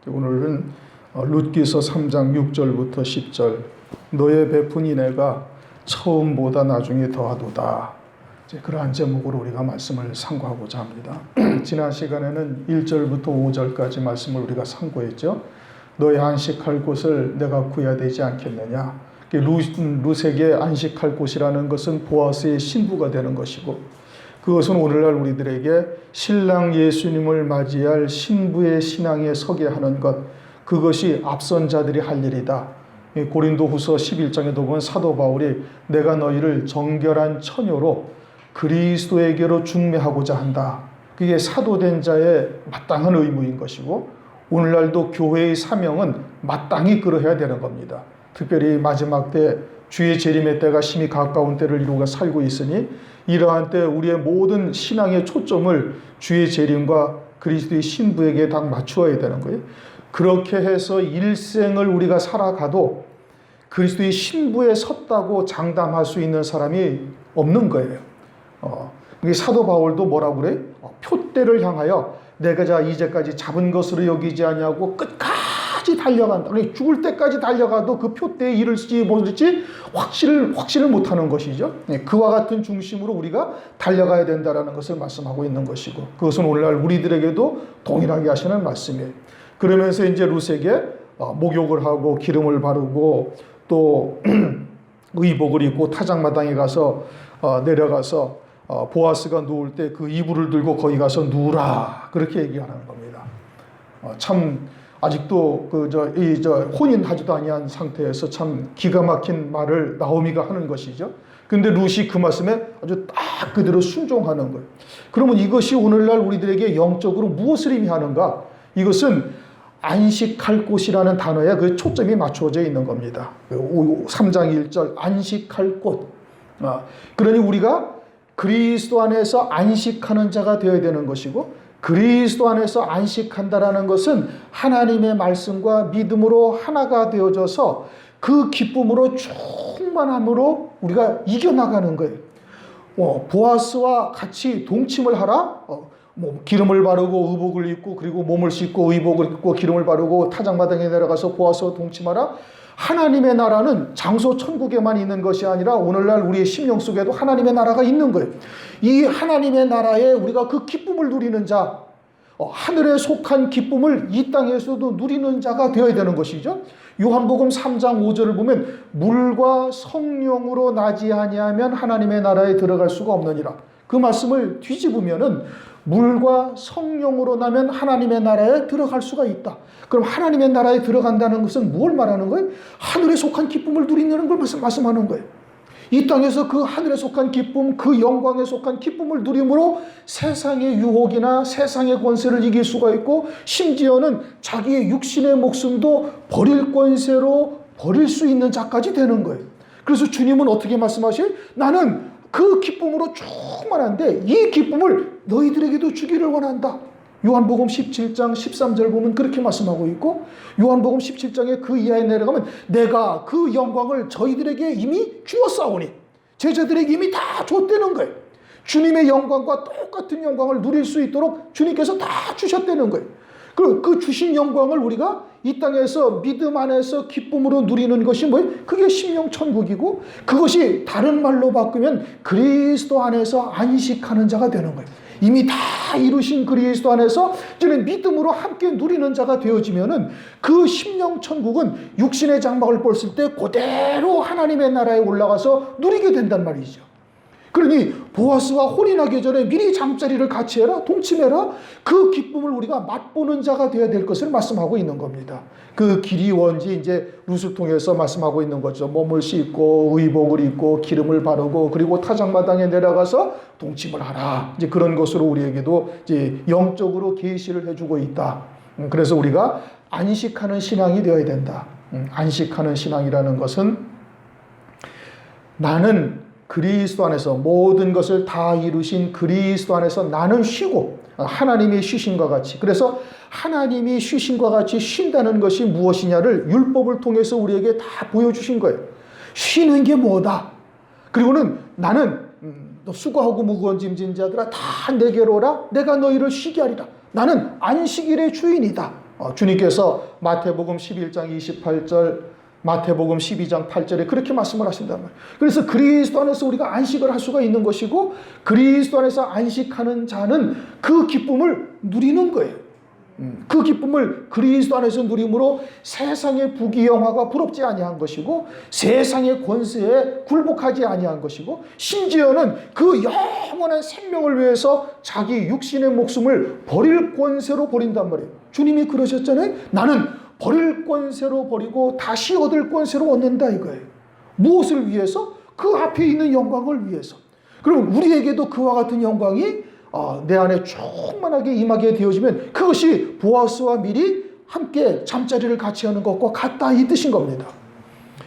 오늘은 룻기서 3장 6절부터 10절 너의 베푼 인애가 처음보다 나중에 더하도다. 그러한 제목으로 우리가 말씀을 상고하고자 합니다. 지난 시간에는 1절부터 5절까지 말씀을 우리가 상고했죠. 너의 안식할 곳을 내가 구해야 되지 않겠느냐. 룻에게 안식할 곳이라는 것은 보아스의 신부가 되는 것이고, 그것은 오늘날 우리들에게 신랑 예수님을 맞이할 신부의 신앙에 서게 하는 것, 그것이 앞선 자들이 할 일이다. 고린도후서 11장에도 보면 사도 바울이 내가 너희를 정결한 처녀로 그리스도에게로 중매하고자 한다. 그게 사도된 자의 마땅한 의무인 것이고, 오늘날도 교회의 사명은 마땅히 그러해야 되는 겁니다. 특별히 마지막 때 주의 재림의 때가 심히 가까운 때를 이루어 살고 있으니, 이러한 때 우리의 모든 신앙의 초점을 주의 재림과 그리스도의 신부에게 딱 맞추어야 되는 거예요. 그렇게 해서 일생을 우리가 살아가도 그리스도의 신부에 섰다고 장담할 수 있는 사람이 없는 거예요. 사도 바울도 뭐라고 그래? 표대를 향하여 내가 이제까지 잡은 것으로 여기지 아니하고 끝까지 달려간다. 죽을 때까지 달려가도 그 표대에 이를지 못을지 확신을 못하는 것이죠. 그와 같은 중심으로 우리가 달려가야 된다는 것을 말씀하고 있는 것이고, 그것은 오늘날 우리들에게도 동일하게 하시는 말씀이에요. 그러면서 이제 룻에게 목욕을 하고 기름을 바르고 또 의복을 입고 타작마당에 가서 내려가서 보아스가 누울 때 그 이불을 들고 거기 가서 누우라, 그렇게 얘기하는 겁니다. 참 아직도 혼인하지도 아니한 상태에서 참 기가 막힌 말을 나오미가 하는 것이죠. 근데 룻이 그 말씀에 아주 딱 그대로 순종하는 거예요. 그러면 이것이 오늘날 우리들에게 영적으로 무엇을 의미하는가? 이것은 안식할 곳이라는 단어에 그 초점이 맞춰져 있는 겁니다. 3장 1절 안식할 곳. 그러니 우리가 그리스도 안에서 안식하는 자가 되어야 되는 것이고, 그리스도 안에서 안식한다라는 것은 하나님의 말씀과 믿음으로 하나가 되어져서 그 기쁨으로 충만함으로 우리가 이겨나가는 거예요. 보아스와 같이 동침을 하라. 기름을 바르고 의복을 입고 그리고 몸을 씻고 의복을 입고 기름을 바르고 타작마당에 내려가서 보아스와 동침하라. 하나님의 나라는 장소 천국에만 있는 것이 아니라 오늘날 우리의 심령 속에도 하나님의 나라가 있는 거예요. 이 하나님의 나라에 우리가 그 기쁨을 누리는 자, 하늘에 속한 기쁨을 이 땅에서도 누리는 자가 되어야 되는 것이죠. 요한복음 3장 5절을 보면 물과 성령으로 나지 아니하면 하나님의 나라에 들어갈 수가 없느니라. 그 말씀을 뒤집으면은 물과 성령으로 나면 하나님의 나라에 들어갈 수가 있다. 그럼 하나님의 나라에 들어간다는 것은 뭘 말하는 거예요? 하늘에 속한 기쁨을 누리는 걸 말씀하는 거예요. 이 땅에서 그 하늘에 속한 기쁨, 그 영광에 속한 기쁨을 누림으로 세상의 유혹이나 세상의 권세를 이길 수가 있고, 심지어는 자기의 육신의 목숨도 버릴 권세로 버릴 수 있는 자까지 되는 거예요. 그래서 주님은 어떻게 말씀하셔요? 나는 그 기쁨으로 충만한데 이 기쁨을 너희들에게도 주기를 원한다. 요한복음 17장 13절 보면 그렇게 말씀하고 있고, 요한복음 17장에 그 이하에 내려가면 내가 그 영광을 저희들에게 이미 주었사오니, 제자들에게 이미 다 줬다는 거예요. 주님의 영광과 똑같은 영광을 누릴 수 있도록 주님께서 다 주셨다는 거예요. 그 주신 영광을 우리가 이 땅에서 믿음 안에서 기쁨으로 누리는 것이 뭐예요? 그게 심령천국이고, 그것이 다른 말로 바꾸면 그리스도 안에서 안식하는 자가 되는 거예요. 이미 다 이루신 그리스도 안에서 저는 믿음으로 함께 누리는 자가 되어지면은 그 심령천국은 육신의 장막을 벗을 때 그대로 하나님의 나라에 올라가서 누리게 된단 말이죠. 그러니 보아스와 혼인하기 전에 미리 잠자리를 같이 해라, 동침해라. 그 기쁨을 우리가 맛보는 자가 되어야 될 것을 말씀하고 있는 겁니다. 그 길이 뭔지 이제 룻을 통해서 말씀하고 있는 거죠. 몸을 씻고 의복을 입고 기름을 바르고 그리고 타작마당에 내려가서 동침을 하라. 이제 그런 것으로 우리에게도 이제 영적으로 계시를 해주고 있다. 그래서 우리가 안식하는 신앙이 되어야 된다. 안식하는 신앙이라는 것은 나는 그리스도 안에서 모든 것을 다 이루신 그리스도 안에서 나는 쉬고, 하나님이 쉬신과 같이, 그래서 하나님이 쉬신과 같이 쉰다는 것이 무엇이냐를 율법을 통해서 우리에게 다 보여주신 거예요. 쉬는 게 뭐다. 그리고는 나는 너 수고하고 무거운 짐진 자들아 다 내게로 오라. 내가 너희를 쉬게 하리라. 나는 안식일의 주인이다. 주님께서 마태복음 11장 28절, 마태복음 12장 8절에 그렇게 말씀을 하신단 말이에요. 그래서 그리스도 안에서 우리가 안식을 할 수가 있는 것이고, 그리스도 안에서 안식하는 자는 그 기쁨을 누리는 거예요. 그 기쁨을 그리스도 안에서 누림으로 세상의 부귀영화가 부럽지 아니한 것이고, 세상의 권세에 굴복하지 아니한 것이고, 심지어는 그 영원한 생명을 위해서 자기 육신의 목숨을 버릴 권세로 버린단 말이에요. 주님이 그러셨잖아요. 나는 버릴 권세로 버리고 다시 얻을 권세로 얻는다 이거예요. 무엇을 위해서? 그 앞에 있는 영광을 위해서. 그럼 우리에게도 그와 같은 영광이 내 안에 충만하게 임하게 되어지면 그것이 보아스와 밀이 함께 잠자리를 같이 하는 것과 같다 이 뜻인 겁니다.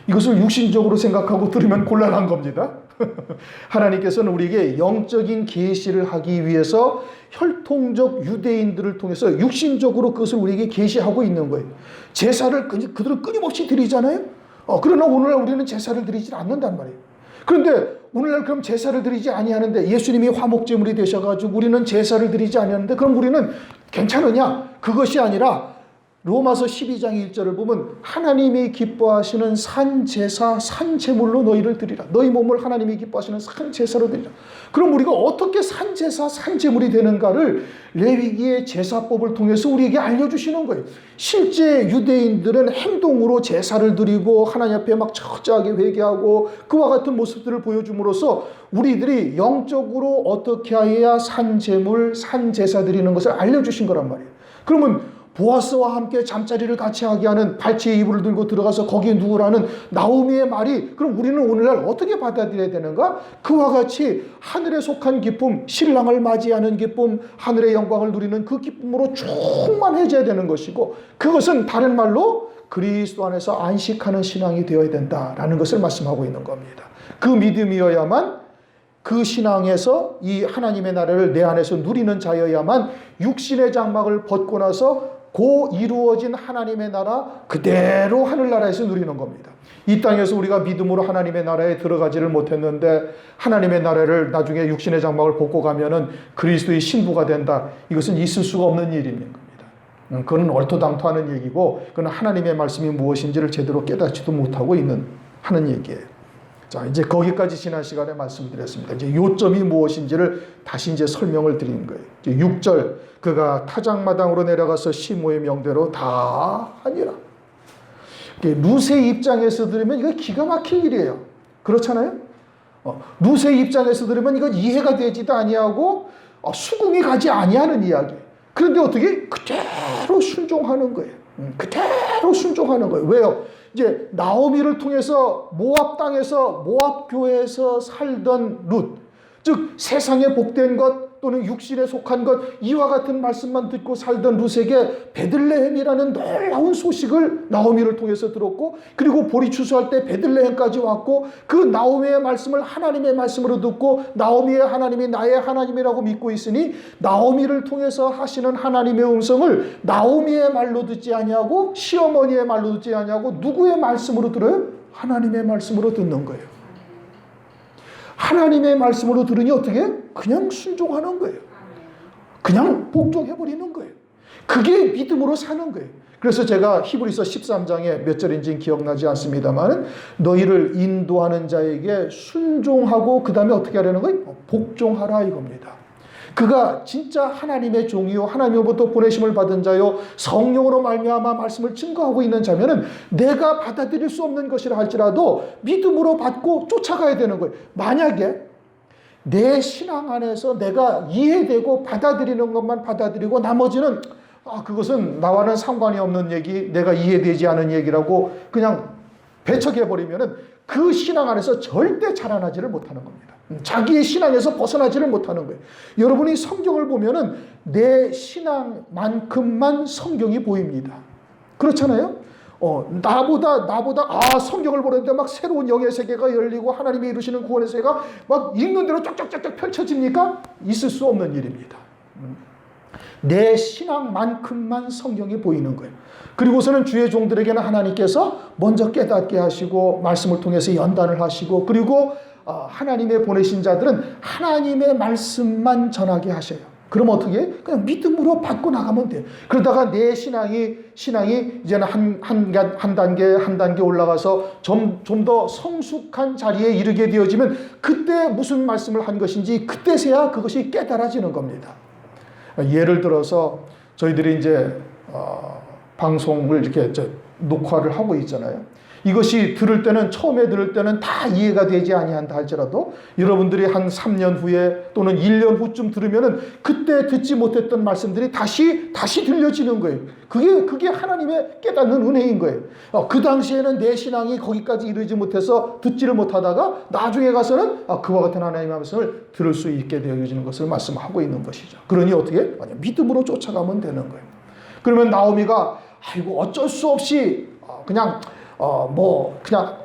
이것을 육신적으로 생각하고 들으면 곤란한 겁니다. 하나님께서는 우리에게 영적인 계시를 하기 위해서 혈통적 유대인들을 통해서 육신적으로 그것을 우리에게 계시하고 있는 거예요. 제사를 그들은 끊임없이 드리잖아요. 그러나 오늘날 우리는 제사를 드리지 않는단 말이에요. 그런데 오늘날 그럼 제사를 드리지 아니하는데, 예수님이 화목제물이 되셔가지고 우리는 제사를 드리지 아니하는데 그럼 우리는 괜찮으냐? 그것이 아니라 로마서 12장 1절을 보면 하나님이 기뻐하시는 산제사 산제물로 너희를 드리라. 너희 몸을 하나님이 기뻐하시는 산제사로 드리라. 그럼 우리가 어떻게 산제사 산제물이 되는가를 레위기의 제사법을 통해서 우리에게 알려주시는 거예요. 실제 유대인들은 행동으로 제사를 드리고 하나님 앞에 막 철저하게 회개하고 그와 같은 모습들을 보여줌으로써 우리들이 영적으로 어떻게 해야 산제물 산제사 드리는 것을 알려주신 거란 말이에요. 그러면 보아스와 함께 잠자리를 같이 하게 하는 발치의 이불을 들고 들어가서 거기에 누우라는 나오미의 말이, 그럼 우리는 오늘날 어떻게 받아들여야 되는가? 그와 같이 하늘에 속한 기쁨, 신랑을 맞이하는 기쁨, 하늘의 영광을 누리는 그 기쁨으로 충만해져야 되는 것이고, 그것은 다른 말로 그리스도 안에서 안식하는 신앙이 되어야 된다라는 것을 말씀하고 있는 겁니다. 그 믿음이어야만, 그 신앙에서 이 하나님의 나라를 내 안에서 누리는 자여야만 육신의 장막을 벗고 나서 고 이루어진 하나님의 나라 그대로 하늘나라에서 누리는 겁니다. 이 땅에서 우리가 믿음으로 하나님의 나라에 들어가지를 못했는데 하나님의 나라를 나중에 육신의 장막을 벗고 가면은 그리스도의 신부가 된다. 이것은 있을 수가 없는 일인 겁니다. 그건 얼토당토하는 얘기고, 그건 하나님의 말씀이 무엇인지를 제대로 깨닫지도 못하고 하는 얘기예요. 자, 이제 거기까지 지난 시간에 말씀드렸습니다. 이제 요점이 무엇인지를 다시 이제 설명을 드리는 거예요. 6절, 그가 타작마당으로 내려가서 시모의 명대로 다 하니라. 룻의 입장에서 들으면 이거 기가 막힐 일이에요. 그렇잖아요? 룻의 입장에서 들으면 이거 이해가 되지도 아니하고 수긍이 가지 아니하는 이야기. 그런데 어떻게? 그대로 순종하는 거예요. 그대로 순종하는 거예요. 왜요? 이제 나오미를 통해서 모압 땅에서 모압 교회에서 살던 룻, 즉 세상에 복된 것 또는 육신에 속한 것, 이와 같은 말씀만 듣고 살던 룻에게 베들레헴이라는 놀라운 소식을 나오미를 통해서 들었고, 그리고 보리 추수할 때 베들레헴까지 왔고, 그 나오미의 말씀을 하나님의 말씀으로 듣고 나오미의 하나님이 나의 하나님이라고 믿고 있으니 나오미를 통해서 하시는 하나님의 음성을 나오미의 말로 듣지 아니하고 시어머니의 말로 듣지 아니하고 누구의 말씀으로 들어요? 하나님의 말씀으로 듣는 거예요. 하나님의 말씀으로 들으니 어떻게? 그냥 순종하는 거예요. 그냥 복종해버리는 거예요. 그게 믿음으로 사는 거예요. 그래서 제가 히브리서 13장에 몇 절인지는 기억나지 않습니다만, 너희를 인도하는 자에게 순종하고 그 다음에 어떻게 하려는 거예요? 복종하라 이겁니다. 그가 진짜 하나님의 종이요 하나님으로부터 보내심을 받은 자요 성령으로 말미암아 말씀을 증거하고 있는 자면은 내가 받아들일 수 없는 것이라 할지라도 믿음으로 받고 쫓아가야 되는 거예요. 만약에 내 신앙 안에서 내가 이해되고 받아들이는 것만 받아들이고 나머지는 그것은 나와는 상관이 없는 얘기, 내가 이해되지 않은 얘기라고 그냥 배척해버리면은 그 신앙 안에서 절대 자라나지를 못하는 겁니다. 자기의 신앙에서 벗어나지를 못하는 거예요. 여러분이 성경을 보면은 내 신앙만큼만 성경이 보입니다. 그렇잖아요? 나보다 성경을 보는데 막 새로운 영의 세계가 열리고 하나님이 이루시는 구원의 세계가 막 읽는 대로 쫙쫙쫙쫙 펼쳐집니까? 있을 수 없는 일입니다. 내 신앙만큼만 성경이 보이는 거예요. 그리고서는 주의 종들에게는 하나님께서 먼저 깨닫게 하시고 말씀을 통해서 연단을 하시고, 그리고 하나님의 보내신 자들은 하나님의 말씀만 전하게 하셔요. 그럼 어떻게 해? 그냥 믿음으로 받고 나가면 돼. 그러다가 내 신앙이 이제는 한 단계 올라가서 좀 더 성숙한 자리에 이르게 되어지면 그때 무슨 말씀을 한 것인지 그때서야 그것이 깨달아지는 겁니다. 예를 들어서 저희들이 이제 방송을 이렇게 녹화를 하고 있잖아요. 이것이 처음에 들을 때는 다 이해가 되지 아니한다 할지라도 여러분들이 한 3년 후에 또는 1년 후쯤 들으면은 그때 듣지 못했던 말씀들이 다시 들려지는 거예요. 그게 하나님의 깨닫는 은혜인 거예요. 그 당시에는 내 신앙이 거기까지 이르지 못해서 듣지를 못하다가 나중에 가서는 그와 같은 하나님의 말씀을 들을 수 있게 되어지는 것을 말씀하고 있는 것이죠. 그러니 어떻게? 믿음으로 쫓아가면 되는 거예요. 그러면 나오미가 아이고 어쩔 수 없이 그냥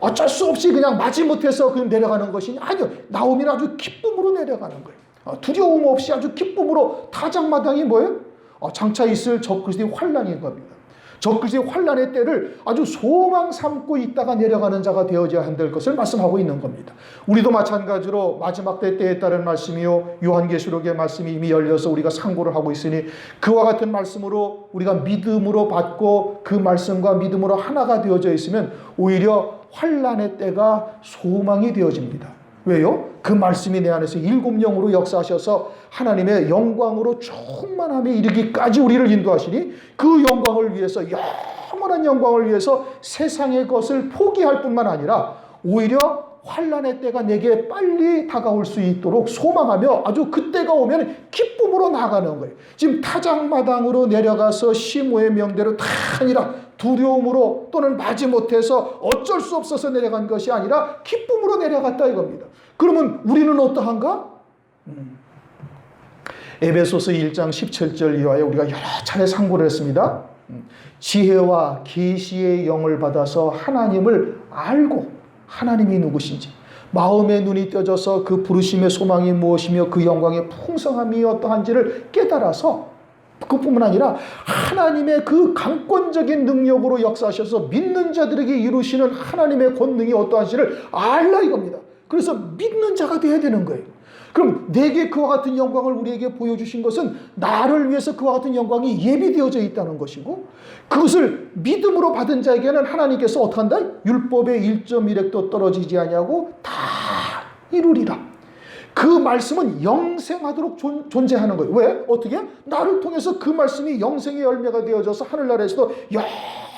어쩔 수 없이 그냥 마지못해서 그냥 내려가는 것이 아니요. 나오미는 아주 기쁨으로 내려가는 거예요. 두려움 없이 아주 기쁨으로 타작마당이 뭐예요? 장차 있을 적그리스도의 환난인 겁니다. 적그리스도의 환난의 때를 아주 소망 삼고 있다가 내려가는 자가 되어져야 한다는 것을 말씀하고 있는 겁니다. 우리도 마찬가지로 마지막 때에 따른 말씀이요 요한계시록의 말씀이 이미 열려서 우리가 상고를 하고 있으니 그와 같은 말씀으로 우리가 믿음으로 받고 그 말씀과 믿음으로 하나가 되어져 있으면 오히려 환난의 때가 소망이 되어집니다. 왜요? 그 말씀이 내 안에서 일곱영으로 역사하셔서 하나님의 영광으로 충만함에 이르기까지 우리를 인도하시니 그 영광을 위해서 영원한 영광을 위해서 세상의 것을 포기할 뿐만 아니라 오히려 환난의 때가 내게 빨리 다가올 수 있도록 소망하며 아주 그때가 오면 기쁨으로 나가는 거예요. 지금 타작마당으로 내려가서 시므의 명대로 다 아니라 두려움으로 또는 마지못해서 어쩔 수 없어서 내려간 것이 아니라 기쁨으로 내려갔다 이겁니다. 그러면 우리는 어떠한가? 에베소서 1장 17절 이하에 우리가 여러 차례 상고를 했습니다. 지혜와 계시의 영을 받아서 하나님을 알고 하나님이 누구신지 마음의 눈이 떼져서 그 부르심의 소망이 무엇이며 그 영광의 풍성함이 어떠한지를 깨달아서 그뿐만 아니라 하나님의 그 강권적인 능력으로 역사하셔서 믿는 자들에게 이루시는 하나님의 권능이 어떠한지를 알라 이겁니다. 그래서 믿는 자가 되어야 되는 거예요. 그럼 내게 그와 같은 영광을 우리에게 보여주신 것은 나를 위해서 그와 같은 영광이 예비되어져 있다는 것이고 그것을 믿음으로 받은 자에게는 하나님께서 어떻게 한다? 율법의 1.1획도 떨어지지 아니하고 다 이루리라. 그 말씀은 영생하도록 존재하는 거예요. 왜? 어떻게? 나를 통해서 그 말씀이 영생의 열매가 되어져서 하늘나라에서도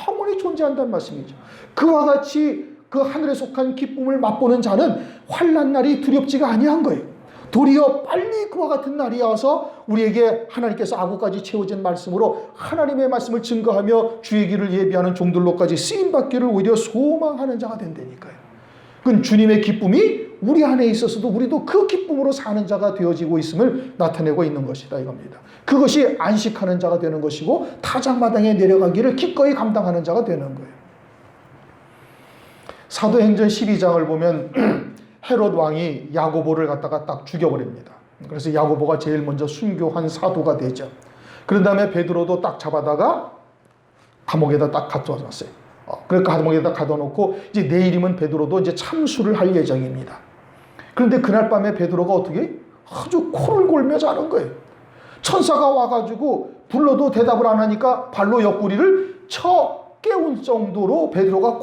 영원히 존재한다는 말씀이죠. 그와 같이 그 하늘에 속한 기쁨을 맛보는 자는 환난 날이 두렵지가 아니한 거예요. 도리어 빨리 그와 같은 날이 와서 우리에게 하나님께서 아구까지 채워진 말씀으로 하나님의 말씀을 증거하며 주의 길을 예비하는 종들로까지 쓰임받기를 오히려 소망하는 자가 된다니까요. 그건 주님의 기쁨이 우리 안에 있어서도 우리도 그 기쁨으로 사는 자가 되어지고 있음을 나타내고 있는 것이다 이겁니다. 그것이 안식하는 자가 되는 것이고 타작마당에 내려가기를 기꺼이 감당하는 자가 되는 거예요. 사도행전 12장을 보면 헤롯 왕이 야고보를 갖다가 딱 죽여버립니다. 그래서 야고보가 제일 먼저 순교한 사도가 되죠. 그런 다음에 베드로도 딱 잡아다가 감옥에다 딱 가둬놨어요. 그러니까 감옥에다 가둬놓고 이제 내일이면 베드로도 이제 참수를 할 예정입니다. 그런데 그날 밤에 베드로가 어떻게 아주 코를 골며 자는 거예요. 천사가 와가지고 불러도 대답을 안 하니까 발로 옆구리를 쳐 깨울 정도로 베드로가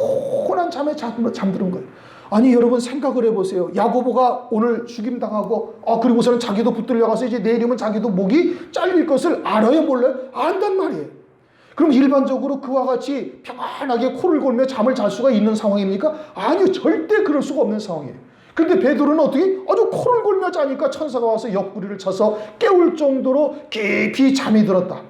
고난 잠에 잠드는 거예요. 아니 여러분 생각을 해보세요. 야고보가 오늘 죽임당하고 그리고서는 자기도 붙들려가서 이제 내일이면 자기도 목이 잘릴 것을 알아요 몰라요? 안단 말이에요. 그럼 일반적으로 그와 같이 평안하게 코를 골며 잠을 잘 수가 있는 상황입니까? 아니요. 절대 그럴 수가 없는 상황이에요. 그런데 베드로는 어떻게? 아주 코를 골며 자니까 천사가 와서 옆구리를 쳐서 깨울 정도로 깊이 잠이 들었다.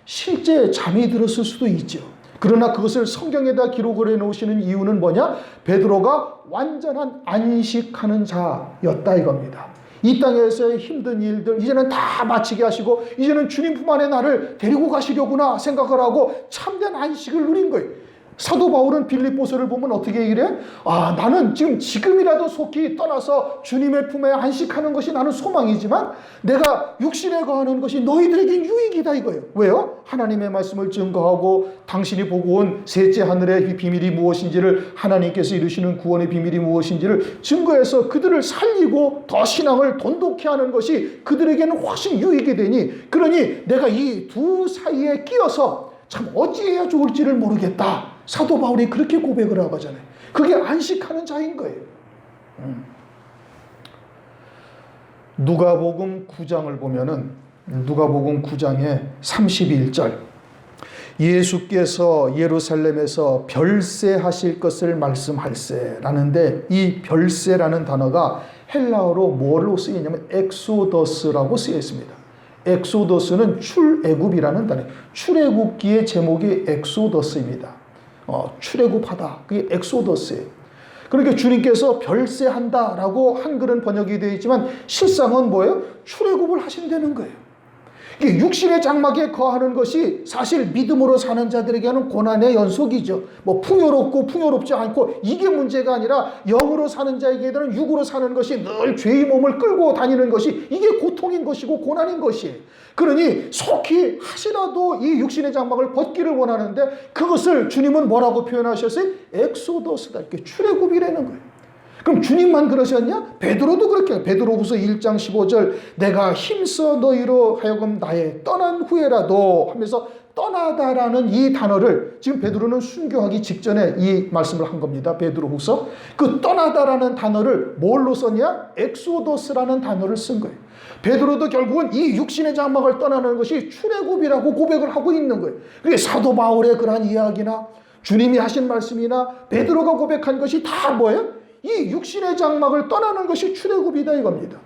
실제 잠이 들었을 수도 있죠. 그러나 그것을 성경에다 기록을 해놓으시는 이유는 뭐냐? 베드로가 완전한 안식하는 자였다 이겁니다. 이 땅에서의 힘든 일들 이제는 다 마치게 하시고 이제는 주님 품 안에 나를 데리고 가시려구나 생각을 하고 참된 안식을 누린 거예요. 사도 바울은 빌립보서를 보면 어떻게 얘기를 해? 아, 나는 지금이라도 속히 떠나서 주님의 품에 안식하는 것이 나는 소망이지만 내가 육신에 거하는 것이 너희들에겐 유익이다 이거예요. 왜요? 하나님의 말씀을 증거하고 당신이 보고 온 셋째 하늘의 비밀이 무엇인지를, 하나님께서 이루시는 구원의 비밀이 무엇인지를 증거해서 그들을 살리고 더 신앙을 돈독히 하는 것이 그들에게는 훨씬 유익이 되니, 그러니 내가 이 두 사이에 끼어서 참 어찌해야 좋을지를 모르겠다. 사도 바울이 그렇게 고백을 하고 하잖아요. 그게 안식하는 자인 거예요. 누가복음 9장을 보면은 누가복음 9장의 31절, 예수께서 예루살렘에서 별세하실 것을 말씀할세라는데, 이 별세라는 단어가 헬라어로 뭐로 쓰이냐면 엑소더스라고 쓰여 있습니다. 엑소더스는 출애굽이라는 단어예요. 출애굽기의 제목이 엑소더스입니다. 출애굽하다, 그게 엑소더스예요. 그러니까 주님께서 별세한다라고 한글은 번역이 되어 있지만 실상은 뭐예요? 출애굽을 하신다는 거예요. 이게 육신의 장막에 거하는 것이 사실 믿음으로 사는 자들에게는 고난의 연속이죠. 뭐 풍요롭고 풍요롭지 않고 이게 문제가 아니라 영으로 사는 자에게는 육으로 사는 것이 늘 죄의 몸을 끌고 다니는 것이 이게 고통인 것이고 고난인 것이에요. 그러니 속히 하시라도 이 육신의 장막을 벗기를 원하는데 그것을 주님은 뭐라고 표현하셨어요? 엑소더스다, 이렇게 출애굽이라는 거예요. 그럼 주님만 그러셨냐? 베드로도 그렇게, 베드로후서 1장 15절, 내가 힘써 너희로 하여금 나의 떠난 후에라도 하면서 떠나다라는 이 단어를 지금 베드로는 순교하기 직전에 이 말씀을 한 겁니다. 베드로후서. 그 떠나다라는 단어를 뭘로 썼냐? 엑소더스라는 단어를 쓴 거예요. 베드로도 결국은 이 육신의 장막을 떠나는 것이 출애굽이라고 고백을 하고 있는 거예요. 그게 사도 바울의 그러한 이야기나 주님이 하신 말씀이나 베드로가 고백한 것이 다 뭐예요? 이 육신의 장막을 떠나는 것이 출애굽이다 이겁니다.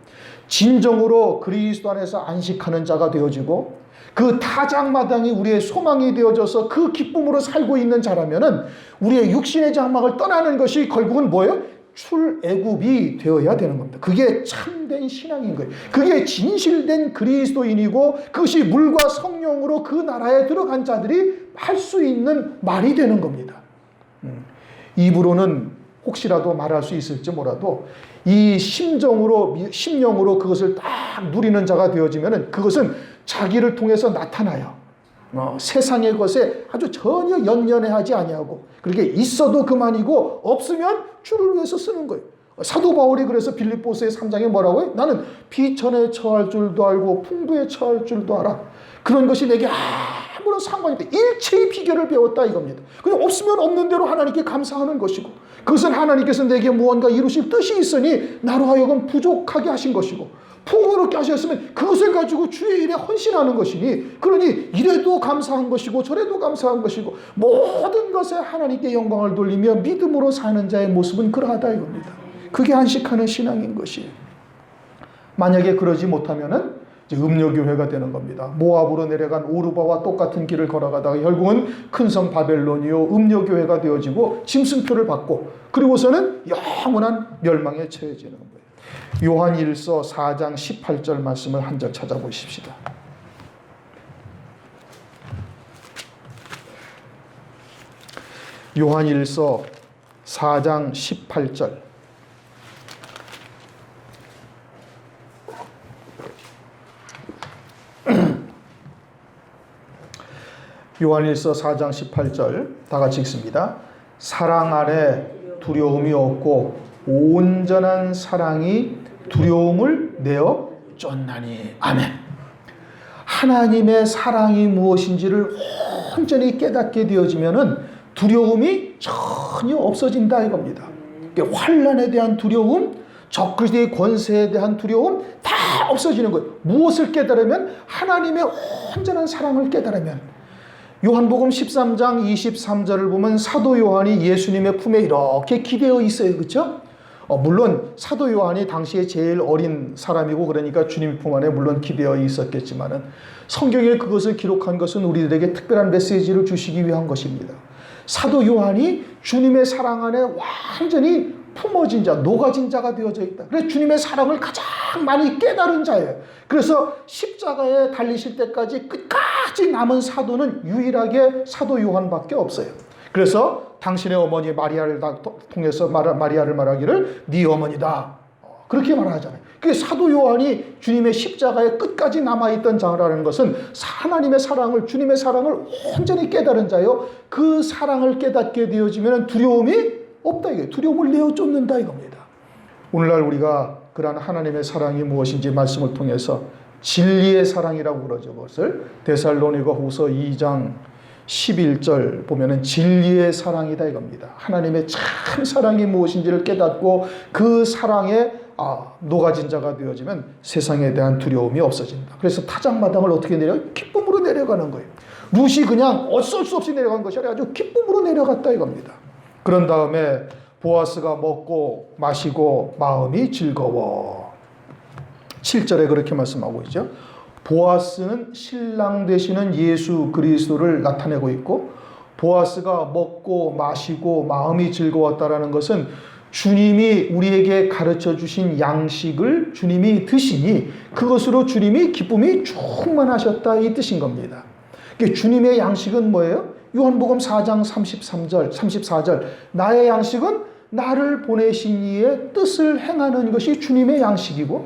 진정으로 그리스도 안에서 안식하는 자가 되어지고 그 타작마당이 우리의 소망이 되어져서 그 기쁨으로 살고 있는 자라면은 우리의 육신의 장막을 떠나는 것이 결국은 뭐예요? 출애굽이 되어야 되는 겁니다. 그게 참된 신앙인 거예요. 그게 진실된 그리스도인이고 그것이 물과 성령으로 그 나라에 들어간 자들이 할 수 있는 말이 되는 겁니다. 입으로는 혹시라도 말할 수 있을지 몰라도 이 심령으로 그것을 딱 누리는 자가 되어지면은 그것은 자기를 통해서 나타나요. 세상의 것에 아주 전혀 연연해하지 아니하고, 그렇게 있어도 그만이고 없으면 주를 위해서 쓰는 거예요. 사도 바울이 그래서 빌립보서의 3장에 뭐라고 해요? 나는 비천에 처할 줄도 알고 풍부에 처할 줄도 알아. 그런 것이 내게 아무런 상관이 없다. 일체의 비결을 배웠다 이겁니다. 그냥 없으면 없는 대로 하나님께 감사하는 것이고, 그것은 하나님께서 내게 무언가 이루실 뜻이 있으니 나로 하여금 부족하게 하신 것이고, 풍요롭게 하셨으면 그것을 가지고 주의 일에 헌신하는 것이니, 그러니 이래도 감사한 것이고 저래도 감사한 것이고 모든 것에 하나님께 영광을 돌리며 믿음으로 사는 자의 모습은 그러하다 이겁니다. 그게 안식하는 신앙인 것이에요. 만약에 그러지 못하면은 이제 음료교회가 되는 겁니다. 모압으로 내려간 오르바와 똑같은 길을 걸어가다가 결국은 큰 성 바벨론이요 음료교회가 되어지고 짐승표를 받고 그리고서는 영원한 멸망에 처해지는 거예요. 요한일서 4장 18절 말씀을 한 절 찾아보십시다. 요한일서 4장 18절. 요한일서 4장 18절 다 같이 읽습니다. 사랑 아래 두려움이 없고 온전한 사랑이 두려움을 내어 쫓나니. 아멘. 하나님의 사랑이 무엇인지를 온전히 깨닫게 되어지면은 두려움이 전혀 없어진다 이겁니다. 환난에 대한 두려움, 적그리스도의 권세에 대한 두려움 다 없어지는 거예요. 무엇을 깨달으면? 하나님의 온전한 사랑을 깨달으면. 요한복음 13장 23절을 보면 사도 요한이 예수님의 품에 이렇게 기대어 있어요. 그렇죠? 물론 사도 요한이 당시에 제일 어린 사람이고 그러니까 주님 품 안에 물론 기대어 있었겠지만은 성경에 그것을 기록한 것은 우리들에게 특별한 메시지를 주시기 위한 것입니다. 사도 요한이 주님의 사랑 안에 완전히 품어진 자, 녹아진 자가 되어져 있다. 그래서 주님의 사랑을 가장 많이 깨달은 자예요. 그래서 십자가에 달리실 때까지 끝까지 남은 사도는 유일하게 사도 요한밖에 없어요. 그래서 당신의 어머니 마리아를 통해서 마리아를 말하기를 네 어머니다. 그렇게 말하잖아요. 그 사도 요한이 주님의 십자가의 끝까지 남아있던 자라는 것은 하나님의 사랑을, 주님의 사랑을 온전히 깨달은 자요. 그 사랑을 깨닫게 되어지면 두려움이 없다. 이게 두려움을 내어 쫓는다 이겁니다. 오늘날 우리가 그러한 하나님의 사랑이 무엇인지 말씀을 통해서 진리의 사랑이라고 그러죠. 그것을 데살로니가 후서 2장 11절 보면은 진리의 사랑이다 이겁니다. 하나님의 참 사랑이 무엇인지를 깨닫고 그 사랑에 녹아진 자가 되어지면 세상에 대한 두려움이 없어진다. 그래서 타작마당을 어떻게 기쁨으로 내려가는 거예요. 룻이 그냥 어쩔 수 없이 내려간 것이 아니라 아주 기쁨으로 내려갔다 이겁니다. 그런 다음에 보아스가 먹고 마시고 마음이 즐거워. 7절에 그렇게 말씀하고 있죠. 보아스는 신랑 되시는 예수 그리스도를 나타내고 있고, 보아스가 먹고 마시고 마음이 즐거웠다라는 것은 주님이 우리에게 가르쳐 주신 양식을 주님이 드시니 그것으로 주님이 기쁨이 충만하셨다 이 뜻인 겁니다. 주님의 양식은 뭐예요? 요한복음 4장 33절, 34절 나의 양식은 나를 보내신 이의 뜻을 행하는 것이 주님의 양식이고,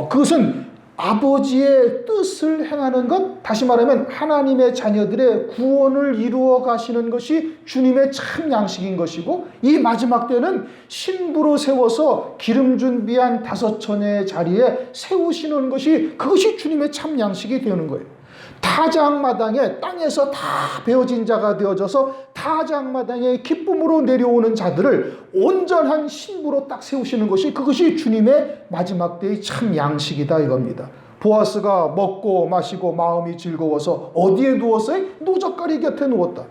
그것은 아버지의 뜻을 행하는 것, 다시 말하면 하나님의 자녀들의 구원을 이루어 가시는 것이 주님의 참 양식인 것이고, 이 마지막 때는 신부로 세워서 기름 준비한 5처녀의 자리에 세우시는 것이, 그것이 주님의 참 양식이 되는 거예요. 타작마당에 땅에서 다 베어진 자가 되어져서 타작마당에 기쁨으로 내려오는 자들을 온전한 신부로 딱 세우시는 것이, 그것이 주님의 마지막 때의 참 양식이다 이겁니다. 보아스가 먹고 마시고 마음이 즐거워서 어디에 누웠어요? 노젓가리 곁에 누웠다.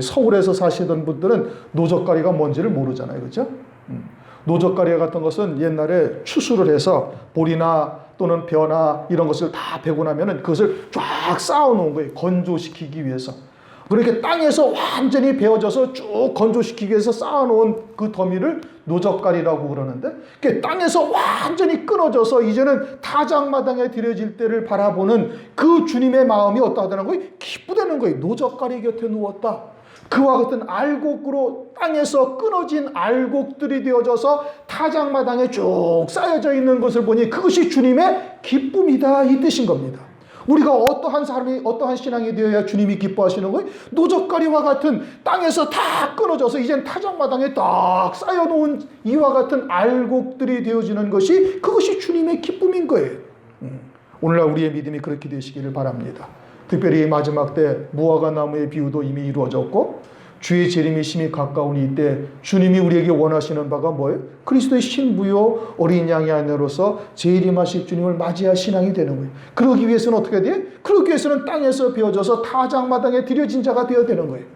서울에서 사시던 분들은 노젓가리가 뭔지를 모르잖아요. 그렇죠? 노젓가리 같은 것은 옛날에 추수를 해서 보리나 또는 벼나 이런 것을 다 베고 나면은 그것을 쫙 쌓아 놓은 거예요. 건조시키기 위해서. 그렇게 땅에서 완전히 베어져서 쭉 건조시키기 위해서 쌓아 놓은 그 더미를 노젓가리라고 그러는데, 땅에서 완전히 끊어져서 이제는 타작마당에 들여질 때를 바라보는 그 주님의 마음이 어떠하다는 거예요? 기쁘다는 거예요. 노젓가리 곁에 누웠다. 그와 같은 알곡으로 땅에서 끊어진 알곡들이 되어져서 타작마당에 쭉 쌓여져 있는 것을 보니 그것이 주님의 기쁨이다 이 뜻인 겁니다. 우리가 어떠한 사람이, 어떠한 신앙이 되어야 주님이 기뻐하시는 거예요? 노젓가리와 같은 땅에서 다 끊어져서 이젠 타작마당에 딱 쌓여놓은 이와 같은 알곡들이 되어지는 것이, 그것이 주님의 기쁨인 거예요. 오늘날 우리의 믿음이 그렇게 되시기를 바랍니다. 특별히 마지막 때 무화과 나무의 비유도 이미 이루어졌고, 주의 재림이 심히 가까우니 이때 주님이 우리에게 원하시는 바가 뭐예요? 그리스도의 신부요 어린 양의 아내로서 재림하실 주님을 맞이할 신앙이 되는 거예요. 그러기 위해서는 어떻게 돼요? 그러기 위해서는 땅에서 베어져서 타작마당에 들여진 자가 되어야 되는 거예요.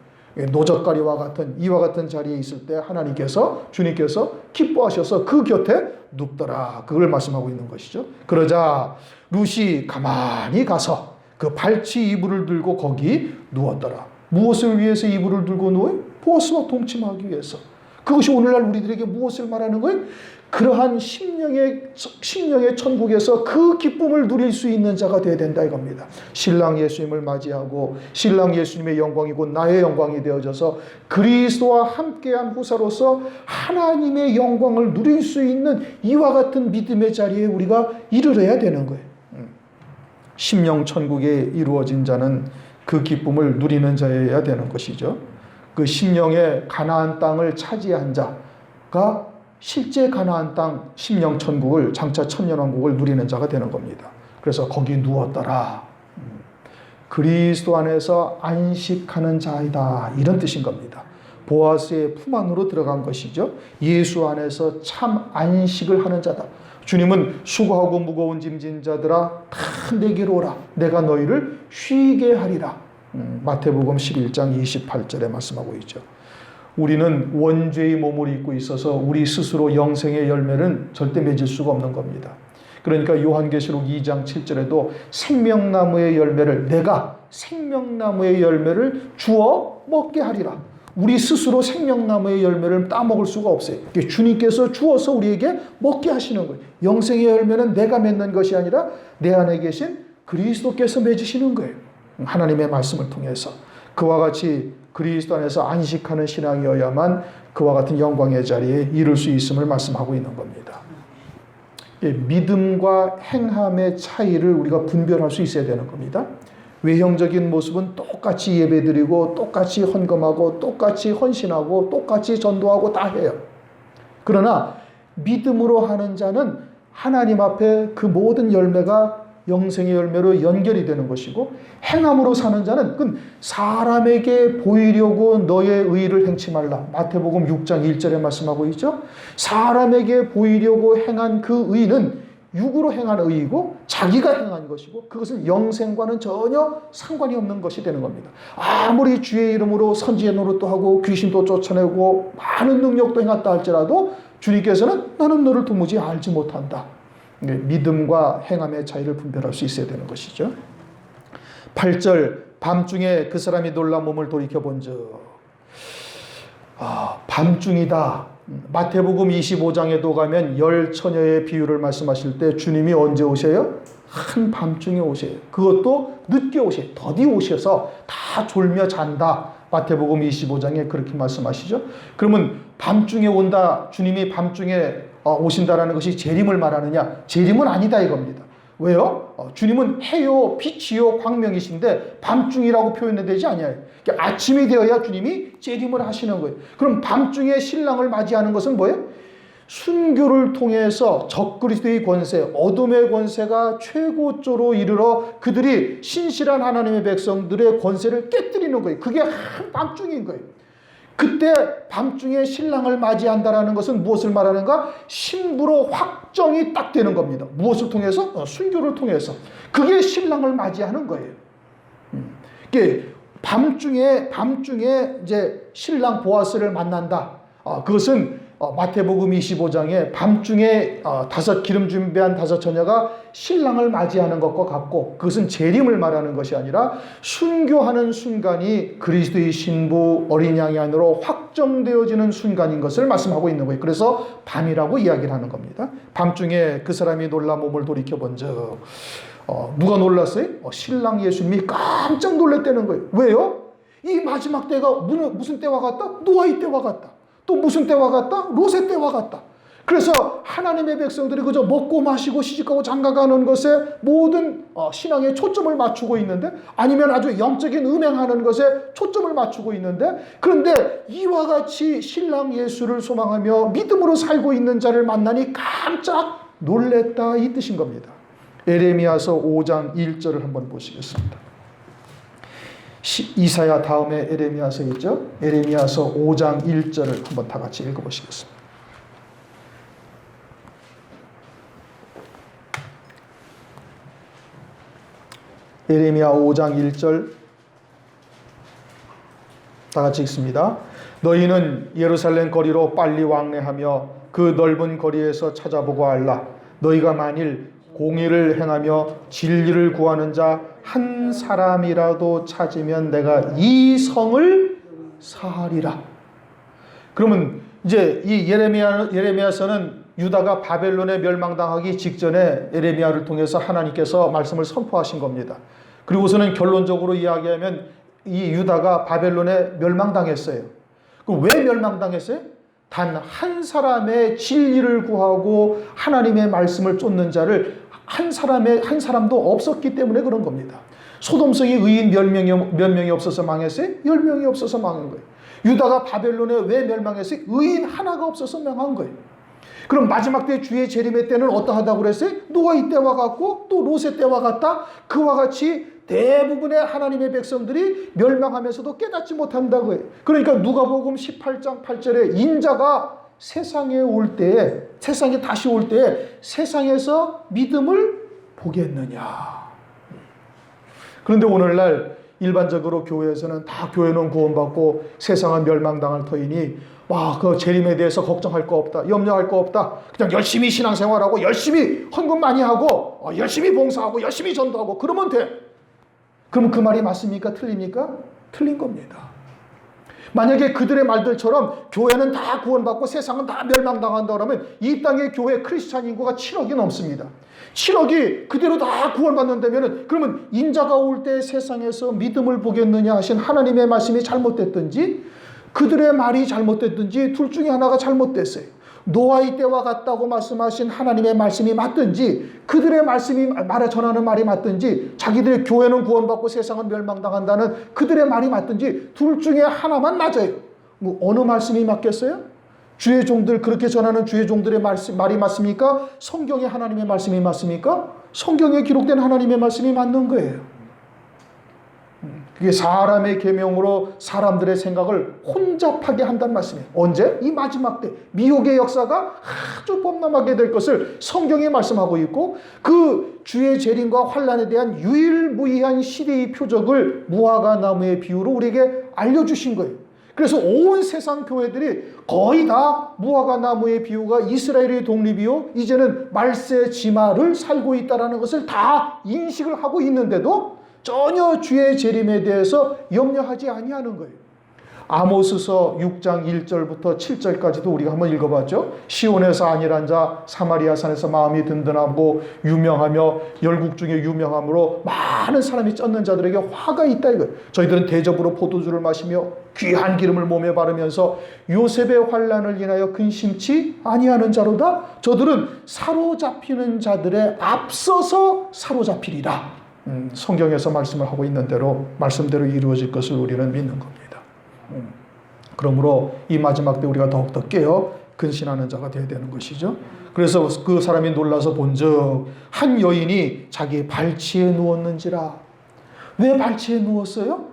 노젓가리와 같은 이와 같은 자리에 있을 때 하나님께서, 주님께서 기뻐하셔서 그 곁에 눕더라, 그걸 말씀하고 있는 것이죠. 그러자 룻이 가만히 가서 그 발치 이불을 들고 거기 누웠더라. 무엇을 위해서 이불을 들고 누워요? 보아스와 동침하기 위해서. 그것이 오늘날 우리들에게 무엇을 말하는 거예요? 그러한 심령의 천국에서 그 기쁨을 누릴 수 있는 자가 되어야 된다 이겁니다. 신랑 예수님을 맞이하고 신랑 예수님의 영광이고 나의 영광이 되어져서 그리스도와 함께한 후사로서 하나님의 영광을 누릴 수 있는 이와 같은 믿음의 자리에 우리가 이르러야 되는 거예요. 심령 천국에 이루어진 자는 그 기쁨을 누리는 자여야 되는 것이죠. 그 심령의 가나안 땅을 차지한 자가 실제 가나안 땅 심령 천국을, 장차 천년왕국을 누리는 자가 되는 겁니다. 그래서 거기 누웠더라. 그리스도 안에서 안식하는 자이다, 이런 뜻인 겁니다. 보아스의 품 안으로 들어간 것이죠. 예수 안에서 참 안식을 하는 자다. 주님은 수고하고 무거운 짐진 자들아 다 내게로 오라, 내가 너희를 쉬게 하리라. 마태복음 11장 28절에 말씀하고 있죠. 우리는 원죄의 몸을 입고 있어서 우리 스스로 영생의 열매는 절대 맺을 수가 없는 겁니다. 그러니까 요한계시록 2장 7절에도 생명나무의 열매를, 내가 생명나무의 열매를 주어 먹게 하리라. 우리 스스로 생명나무의 열매를 따먹을 수가 없어요. 주님께서 주어서 우리에게 먹게 하시는 거예요. 영생의 열매는 내가 맺는 것이 아니라 내 안에 계신 그리스도께서 맺으시는 거예요. 하나님의 말씀을 통해서. 그와 같이 그리스도 안에서 안식하는 신앙이어야만 그와 같은 영광의 자리에 이룰 수 있음을 말씀하고 있는 겁니다. 믿음과 행함의 차이를 우리가 분별할 수 있어야 되는 겁니다. 외형적인 모습은 똑같이 예배드리고 똑같이 헌금하고 똑같이 헌신하고 똑같이 전도하고 다 해요. 그러나 믿음으로 하는 자는 하나님 앞에 그 모든 열매가 영생의 열매로 연결이 되는 것이고, 행함으로 사는 자는 그 사람에게 보이려고 너의 의를 행치 말라. 마태복음 6장 1절에 말씀하고 있죠. 사람에게 보이려고 행한 그 의는 육으로 행한 의이고 자기가 행한 것이고, 그것은 영생과는 전혀 상관이 없는 것이 되는 겁니다. 아무리 주의 이름으로 선지의 노릇도 하고 귀신도 쫓아내고 많은 능력도 행했다 할지라도 주님께서는 나는 너를 도무지 알지 못한다. 믿음과 행함의 차이를 분별할 수 있어야 되는 것이죠. 8절, 밤중에 그 사람이 놀라 몸을 돌이켜본즉. 밤중이다. 마태복음 25장에도 가면 열 처녀의 비유를 말씀하실 때 주님이 언제 오세요? 한밤중에 오세요. 그것도 늦게 오세요. 더디 오셔서 다 졸며 잔다. 마태복음 25장에 그렇게 말씀하시죠. 그러면 밤중에 온다, 주님이 밤중에 오신다라는 것이 재림을 말하느냐? 재림은 아니다 이겁니다. 왜요? 주님은 해요, 빛이요, 광명이신데 밤중이라고 표현되지 않아요. 그러니까 아침이 되어야 주님이 재림을 하시는 거예요. 그럼 밤중에 신랑을 맞이하는 것은 뭐예요? 순교를 통해서 적그리스도의 권세, 어둠의 권세가 최고조로 이르러 그들이 신실한 하나님의 백성들의 권세를 깨뜨리는 거예요. 그게 한밤중인 거예요. 그때 밤중에 신랑을 맞이한다라는 것은 무엇을 말하는가? 신부로 확정이 딱 되는 겁니다. 무엇을 통해서? 순교를 통해서. 그게 신랑을 맞이하는 거예요. 밤중에 이제 신랑 보아스를 만난다. 그것은 마태복음 25장에 밤중에 기름 준비한 5 처녀가 신랑을 맞이하는 것과 같고, 그것은 재림을 말하는 것이 아니라 순교하는 순간이 그리스도의 신부 어린 양이 안으로 확정되어지는 순간인 것을 말씀하고 있는 거예요. 그래서 밤이라고 이야기를 하는 겁니다. 밤중에 그 사람이 놀라 몸을 돌이켜본즉. 누가 놀랐어요? 신랑 예수님이 깜짝 놀랐다는 거예요. 왜요? 이 마지막 때가 무슨 때와 같다? 노아의 때와 같다. 또 무슨 때와 같다? 롯의 때와 같다. 그래서 하나님의 백성들이 그저 먹고 마시고 시집가고 장가가는 것에 모든 신앙의 초점을 맞추고 있는데, 아니면 아주 영적인 음행하는 것에 초점을 맞추고 있는데, 그런데 이와 같이 신랑 예수를 소망하며 믿음으로 살고 있는 자를 만나니 깜짝 놀랬다, 이 뜻인 겁니다. 에레미야서 5장 1절을 한번 보시겠습니다. 이사야 다음에 에레미야서 있죠. 에레미야서 5장 1절을 한번 다 같이 읽어보시겠습니다. 에레미야 5장 1절 다 같이 읽습니다. 너희는 예루살렘 거리로 빨리 왕래하며 그 넓은 거리에서 찾아보고 알라. 너희가 만일 공의를 행하며 진리를 구하는 자 한 사람이라도 찾으면 내가 이 성을 사하리라. 그러면 이제 이 예레미야서는 유다가 바벨론에 멸망당하기 직전에 에레미야를 통해서 하나님께서 말씀을 선포하신 겁니다. 그리고서는 결론적으로 이야기하면 이 유다가 바벨론에 멸망당했어요. 그럼 왜 멸망당했어요? 단 한 사람의 진리를 구하고 하나님의 말씀을 쫓는 자를 한 사람도 없었기 때문에 그런 겁니다. 소돔성이 의인 몇 명이 없어서 망했어요? 10명이 없어서 망한 거예요. 유다가 바벨론에 왜 멸망했어요? 의인 하나가 없어서 망한 거예요. 그럼 마지막 때 주의 재림의 때는 어떠하다고 그랬어요? 노아의 때와 같고 또 롯의 때와 같다. 그와 같이 대부분의 하나님의 백성들이 멸망하면서도 깨닫지 못한다고 해요. 그러니까 누가복음 18장 8절에 인자가 세상에 다시 올 때에 세상에서 믿음을 보겠느냐. 그런데 오늘날 일반적으로 교회에서는 다 교회는 구원받고 세상은 멸망당할 터이니 그 재림에 대해서 걱정할 거 없다, 염려할 거 없다, 그냥 열심히 신앙생활하고 열심히 헌금 많이 하고 열심히 봉사하고 열심히 전도하고 그러면 돼. 그럼 그 말이 맞습니까? 틀립니까? 틀린 겁니다. 만약에 그들의 말들처럼 교회는 다 구원받고 세상은 다 멸망당한다 그러면 이 땅의 교회 크리스찬 인구가 7억이 넘습니다. 7억이 그대로 다 구원받는다면 그러면 인자가 올 때 세상에서 믿음을 보겠느냐 하신 하나님의 말씀이 잘못됐든지 그들의 말이 잘못됐든지 둘 중에 하나가 잘못됐어요. 노아의 때와 같다고 말씀하신 하나님의 말씀이 맞든지 그들의 말씀이 말에 전하는 말이 맞든지 자기들의 교회는 구원받고 세상은 멸망당한다는 그들의 말이 맞든지 둘 중에 하나만 맞아요. 뭐 어느 말씀이 맞겠어요? 주의 종들 그렇게 전하는 주의 종들의 말이 맞습니까? 성경의 하나님의 말씀이 맞습니까? 성경에 기록된 하나님의 말씀이 맞는 거예요. 그게 사람의 계명으로 사람들의 생각을 혼잡하게 한다는 말씀이에요. 언제? 이 마지막 때 미혹의 역사가 아주 범람하게 될 것을 성경이 말씀하고 있고 그 주의 재림과 환란에 대한 유일무이한 시대의 표적을 무화과 나무의 비유로 우리에게 알려주신 거예요. 그래서 온 세상 교회들이 거의 다 무화과 나무의 비유가 이스라엘의 독립이요 이제는 말세 지마를 살고 있다는 것을 다 인식을 하고 있는데도 전혀 주의 재림에 대해서 염려하지 아니하는 거예요. 아모스서 6장 1절부터 7절까지도 우리가 한번 읽어봤죠. 시온에서 안일한 자 사마리아 산에서 마음이 든든하고 유명하며 열국 중에 유명함으로 많은 사람이 쫓는 자들에게 화가 있다 이거예요. 저희들은 대접으로 포도주를 마시며 귀한 기름을 몸에 바르면서 요셉의 환난을 인하여 근심치 아니하는 자로다. 저들은 사로잡히는 자들의 앞서서 사로잡히리라. 성경에서 말씀을 하고 있는 대로 말씀대로 이루어질 것을 우리는 믿는 겁니다. 그러므로 이 마지막 때 우리가 더욱더 깨어 근신하는 자가 되어야 되는 것이죠. 그래서 그 사람이 놀라서 본즉 한 여인이 자기 발치에 누웠는지라. 왜 발치에 누웠어요?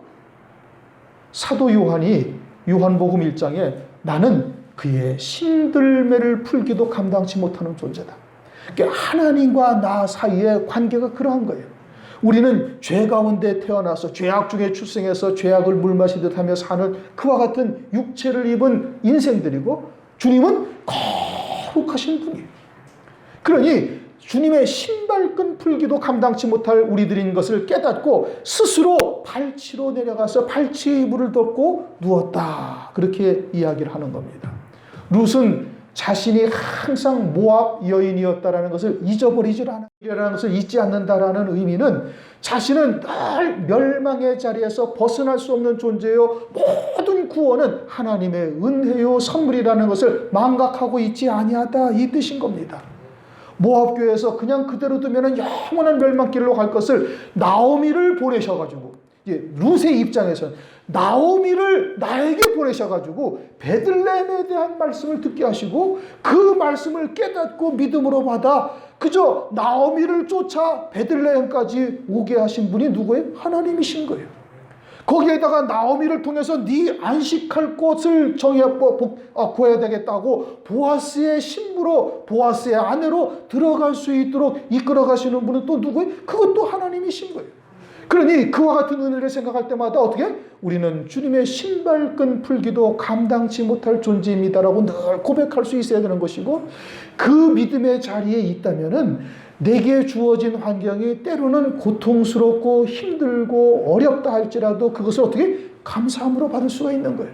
사도 요한이 요한복음 1장에 나는 그의 신들매를 풀기도 감당치 못하는 존재다. 그러니까 하나님과 나 사이의 관계가 그러한 거예요. 우리는 죄 가운데 태어나서 죄악 중에 출생해서 죄악을 물 마시듯 하며 사는 그와 같은 육체를 입은 인생들이고 주님은 거룩하신 분이에요. 그러니 주님의 신발끈 풀기도 감당치 못할 우리들인 것을 깨닫고 스스로 발치로 내려가서 발치에 이불을 덮고 누웠다. 그렇게 이야기를 하는 겁니다. 룻은 자신이 항상 모압 여인이었다라는 것을 잊어버리질 않는다라는 것을 잊지 않는다라는 의미는 자신은 늘 멸망의 자리에서 벗어날 수 없는 존재요 모든 구원은 하나님의 은혜요 선물이라는 것을 망각하고 있지 아니하다 이 뜻인 겁니다. 모압 교회에서 그냥 그대로 두면은 영원한 멸망길로 갈 것을 나오미를 보내셔가지고 이제 룻의 입장에서는 나오미를 나에게 보내셔가지고 베들레헴에 대한 말씀을 듣게 하시고 그 말씀을 깨닫고 믿음으로 받아 그저 나오미를 쫓아 베들레헴까지 오게 하신 분이 누구예요? 하나님이신 거예요. 거기에다가 나오미를 통해서 네 안식할 곳을 구해야 되겠다고 보아스의 신부로 보아스의 아내로 들어갈 수 있도록 이끌어 가시는 분은 또 누구예요? 그것도 하나님이신 거예요. 그러니 그와 같은 은혜를 생각할 때마다 어떻게? 우리는 주님의 신발끈 풀기도 감당치 못할 존재입니다라고 늘 고백할 수 있어야 되는 것이고 그 믿음의 자리에 있다면은 내게 주어진 환경이 때로는 고통스럽고 힘들고 어렵다 할지라도 그것을 어떻게? 감사함으로 받을 수가 있는 거예요.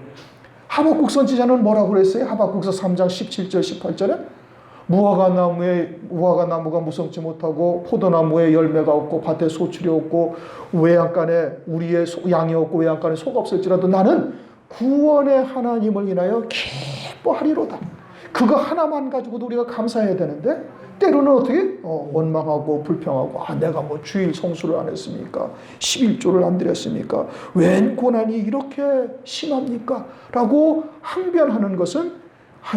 하박국 선지자는 뭐라고 그랬어요? 하박국서 3장 17절 18절에 무화과 나무가 무성치 못하고 포도나무에 열매가 없고 밭에 소출이 없고 외양간에 우리의 양이 없고 외양간에 소가 없을지라도 나는 구원의 하나님을 인하여 기뻐하리로다. 그거 하나만 가지고도 우리가 감사해야 되는데 때로는 어떻게? 원망하고 불평하고 내가 뭐 주일 성수를 안 했습니까? 11조를 안 드렸습니까? 웬 고난이 이렇게 심합니까? 라고 항변하는 것은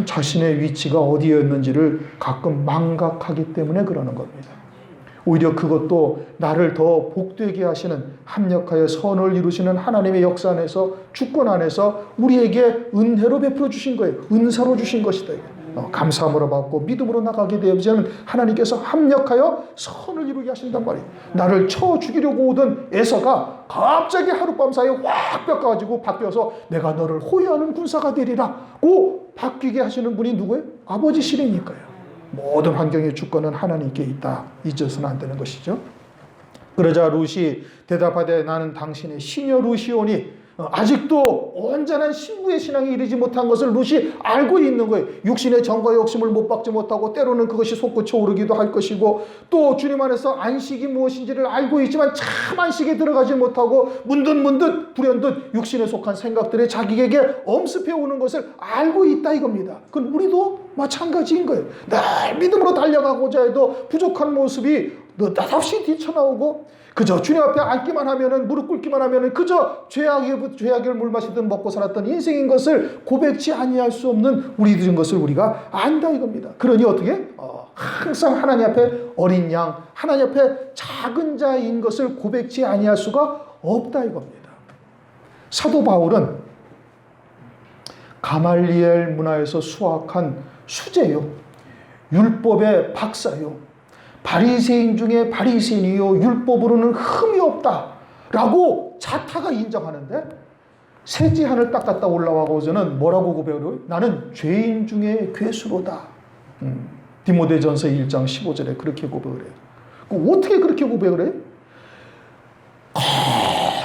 자신의 위치가 어디였는지를 가끔 망각하기 때문에 그러는 겁니다. 오히려 그것도 나를 더 복되게 하시는 합력하여 선을 이루시는 하나님의 역사 안에서 주권 안에서 우리에게 은혜로 베풀어 주신 거예요. 은사로 주신 것이다. 감사함으로 받고 믿음으로 나가게 되면 하나님께서 합력하여 선을 이루게 하신단 말이에요. 나를 쳐 죽이려고 오던 에서가 갑자기 하룻밤 사이에 확 바뀌어서 내가 너를 호위하는 군사가 되리라고 바뀌게 하시는 분이 누구예요? 아버지시라니까요. 모든 환경의 주권은 하나님께 있다. 잊어서는 안 되는 것이죠. 그러자 룻이 대답하되 나는 당신의 시녀 룻이오니 아직도 온전한 신부의 신앙에 이르지 못한 것을 룻이 알고 있는 거예요. 육신의 정과 욕심을 못 박지 못하고 때로는 그것이 솟구쳐 오르기도 할 것이고 또 주님 안에서 안식이 무엇인지를 알고 있지만 참 안식에 들어가지 못하고 문득문득 불현듯 육신에 속한 생각들이 자기에게 엄습해 오는 것을 알고 있다 이겁니다. 그건 우리도 마찬가지인 거예요. 늘 믿음으로 달려가고자 해도 부족한 모습이 느닷없이 뛰쳐나오고 그저 주님 앞에 앉기만 하면은 무릎 꿇기만 하면은 그저 죄악의 물 마시듯 먹고 살았던 인생인 것을 고백치 아니할 수 없는 우리들인 것을 우리가 안다 이겁니다. 그러니 어떻게? 항상 하나님 앞에 어린 양, 하나님 앞에 작은 자인 것을 고백치 아니할 수가 없다 이겁니다. 사도 바울은 가말리엘 문화에서 수학한 수재요. 율법의 박사요. 바리새인 중에 바리새인이요 율법으로는 흠이 없다라고 자타가 인정하는데 세지한을 닦았다 올라와고서는 뭐라고 고백을 해요? 나는 죄인 중에 괴수로다. 디모데전서 1장 15절에 그렇게 고백을 해요. 어떻게 그렇게 고백을 해요?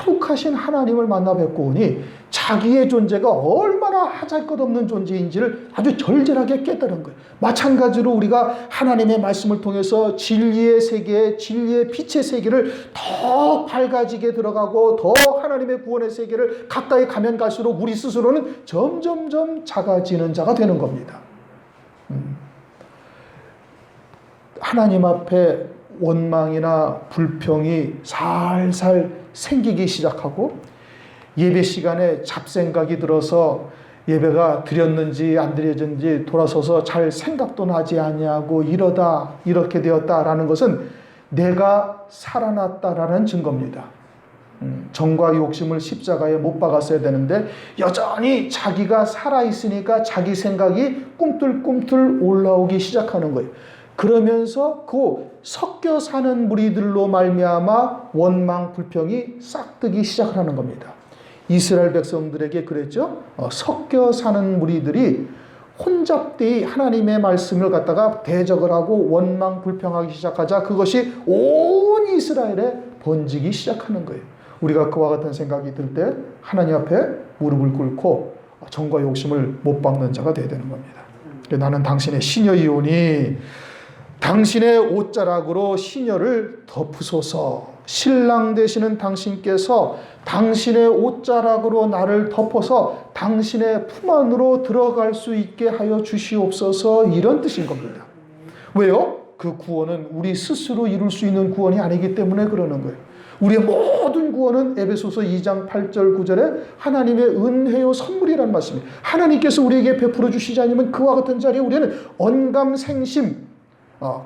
거룩하신 하나님을 만나 뵙고 오니 자기의 존재가 얼마나 하잘것없는 존재인지를 아주 절절하게 깨달은 거예요. 마찬가지로 우리가 하나님의 말씀을 통해서 진리의 세계, 진리의 빛의 세계를 더 밝아지게 들어가고 더 하나님의 구원의 세계를 가까이 가면 갈수록 우리 스스로는 점점점 작아지는 자가 되는 겁니다. 하나님 앞에 원망이나 불평이 살살 생기기 시작하고 예배 시간에 잡생각이 들어서 예배가 드렸는지 안 드려졌는지 돌아서서 잘 생각도 나지 아니하고 이렇게 되었다라는 것은 내가 살아났다라는 증거입니다. 정과 욕심을 십자가에 못 박았어야 되는데 여전히 자기가 살아있으니까 자기 생각이 꿈틀꿈틀 올라오기 시작하는 거예요. 그러면서 그 섞여 사는 무리들로 말미암아 원망 불평이 싹트기 시작하는 겁니다. 이스라엘 백성들에게 그랬죠. 섞여 사는 무리들이 혼잡되이 하나님의 말씀을 갖다가 대적을 하고 원망 불평하기 시작하자 그것이 온 이스라엘에 번지기 시작하는 거예요. 우리가 그와 같은 생각이 들 때 하나님 앞에 무릎을 꿇고 정과 욕심을 못 박는 자가 되어야 되는 겁니다. 나는 당신의 시녀이오니 당신의 옷자락으로 시녀를 덮으소서. 신랑 되시는 당신께서 당신의 옷자락으로 나를 덮어서 당신의 품 안으로 들어갈 수 있게 하여 주시옵소서. 이런 뜻인 겁니다. 왜요? 그 구원은 우리 스스로 이룰 수 있는 구원이 아니기 때문에 그러는 거예요. 우리의 모든 구원은 에베소서 2장 8절 9절에 하나님의 은혜요 선물이라는 말씀이에요. 하나님께서 우리에게 베풀어 주시지 않으면 그와 같은 자리에 우리는 언감생심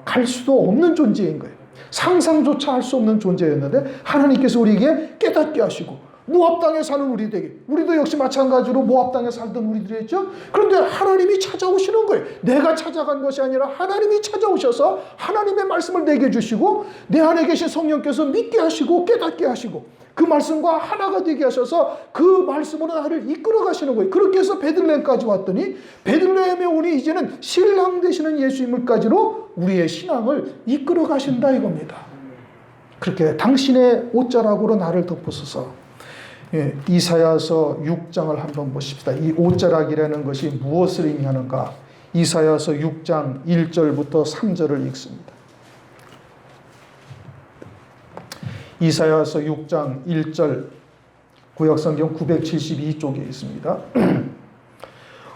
갈 수도 없는 존재인 거예요. 상상조차 할 수 없는 존재였는데 하나님께서 우리에게 깨닫게 하시고 모압 땅에 사는 우리들에게 우리도 역시 마찬가지로 모압 땅에 살던 우리들이었죠. 그런데 하나님이 찾아오시는 거예요. 내가 찾아간 것이 아니라 하나님이 찾아오셔서 하나님의 말씀을 내게 주시고 내 안에 계신 성령께서 믿게 하시고 깨닫게 하시고 그 말씀과 하나가 되게 하셔서 그 말씀으로 나를 이끌어 가시는 거예요. 그렇게 해서 베들레헴까지 왔더니 베들레헴에 오니 이제는 신랑 되시는 예수님을까지로 우리의 신앙을 이끌어 가신다 이겁니다. 그렇게 당신의 옷자락으로 나를 덮으소서. 이사야서 6장을 한번 보십시다. 이 옷자락이라는 것이 무엇을 의미하는가? 이사야서 6장 1절부터 3절을 읽습니다. 이사야서 6장 1절 구역성경 972쪽에 있습니다.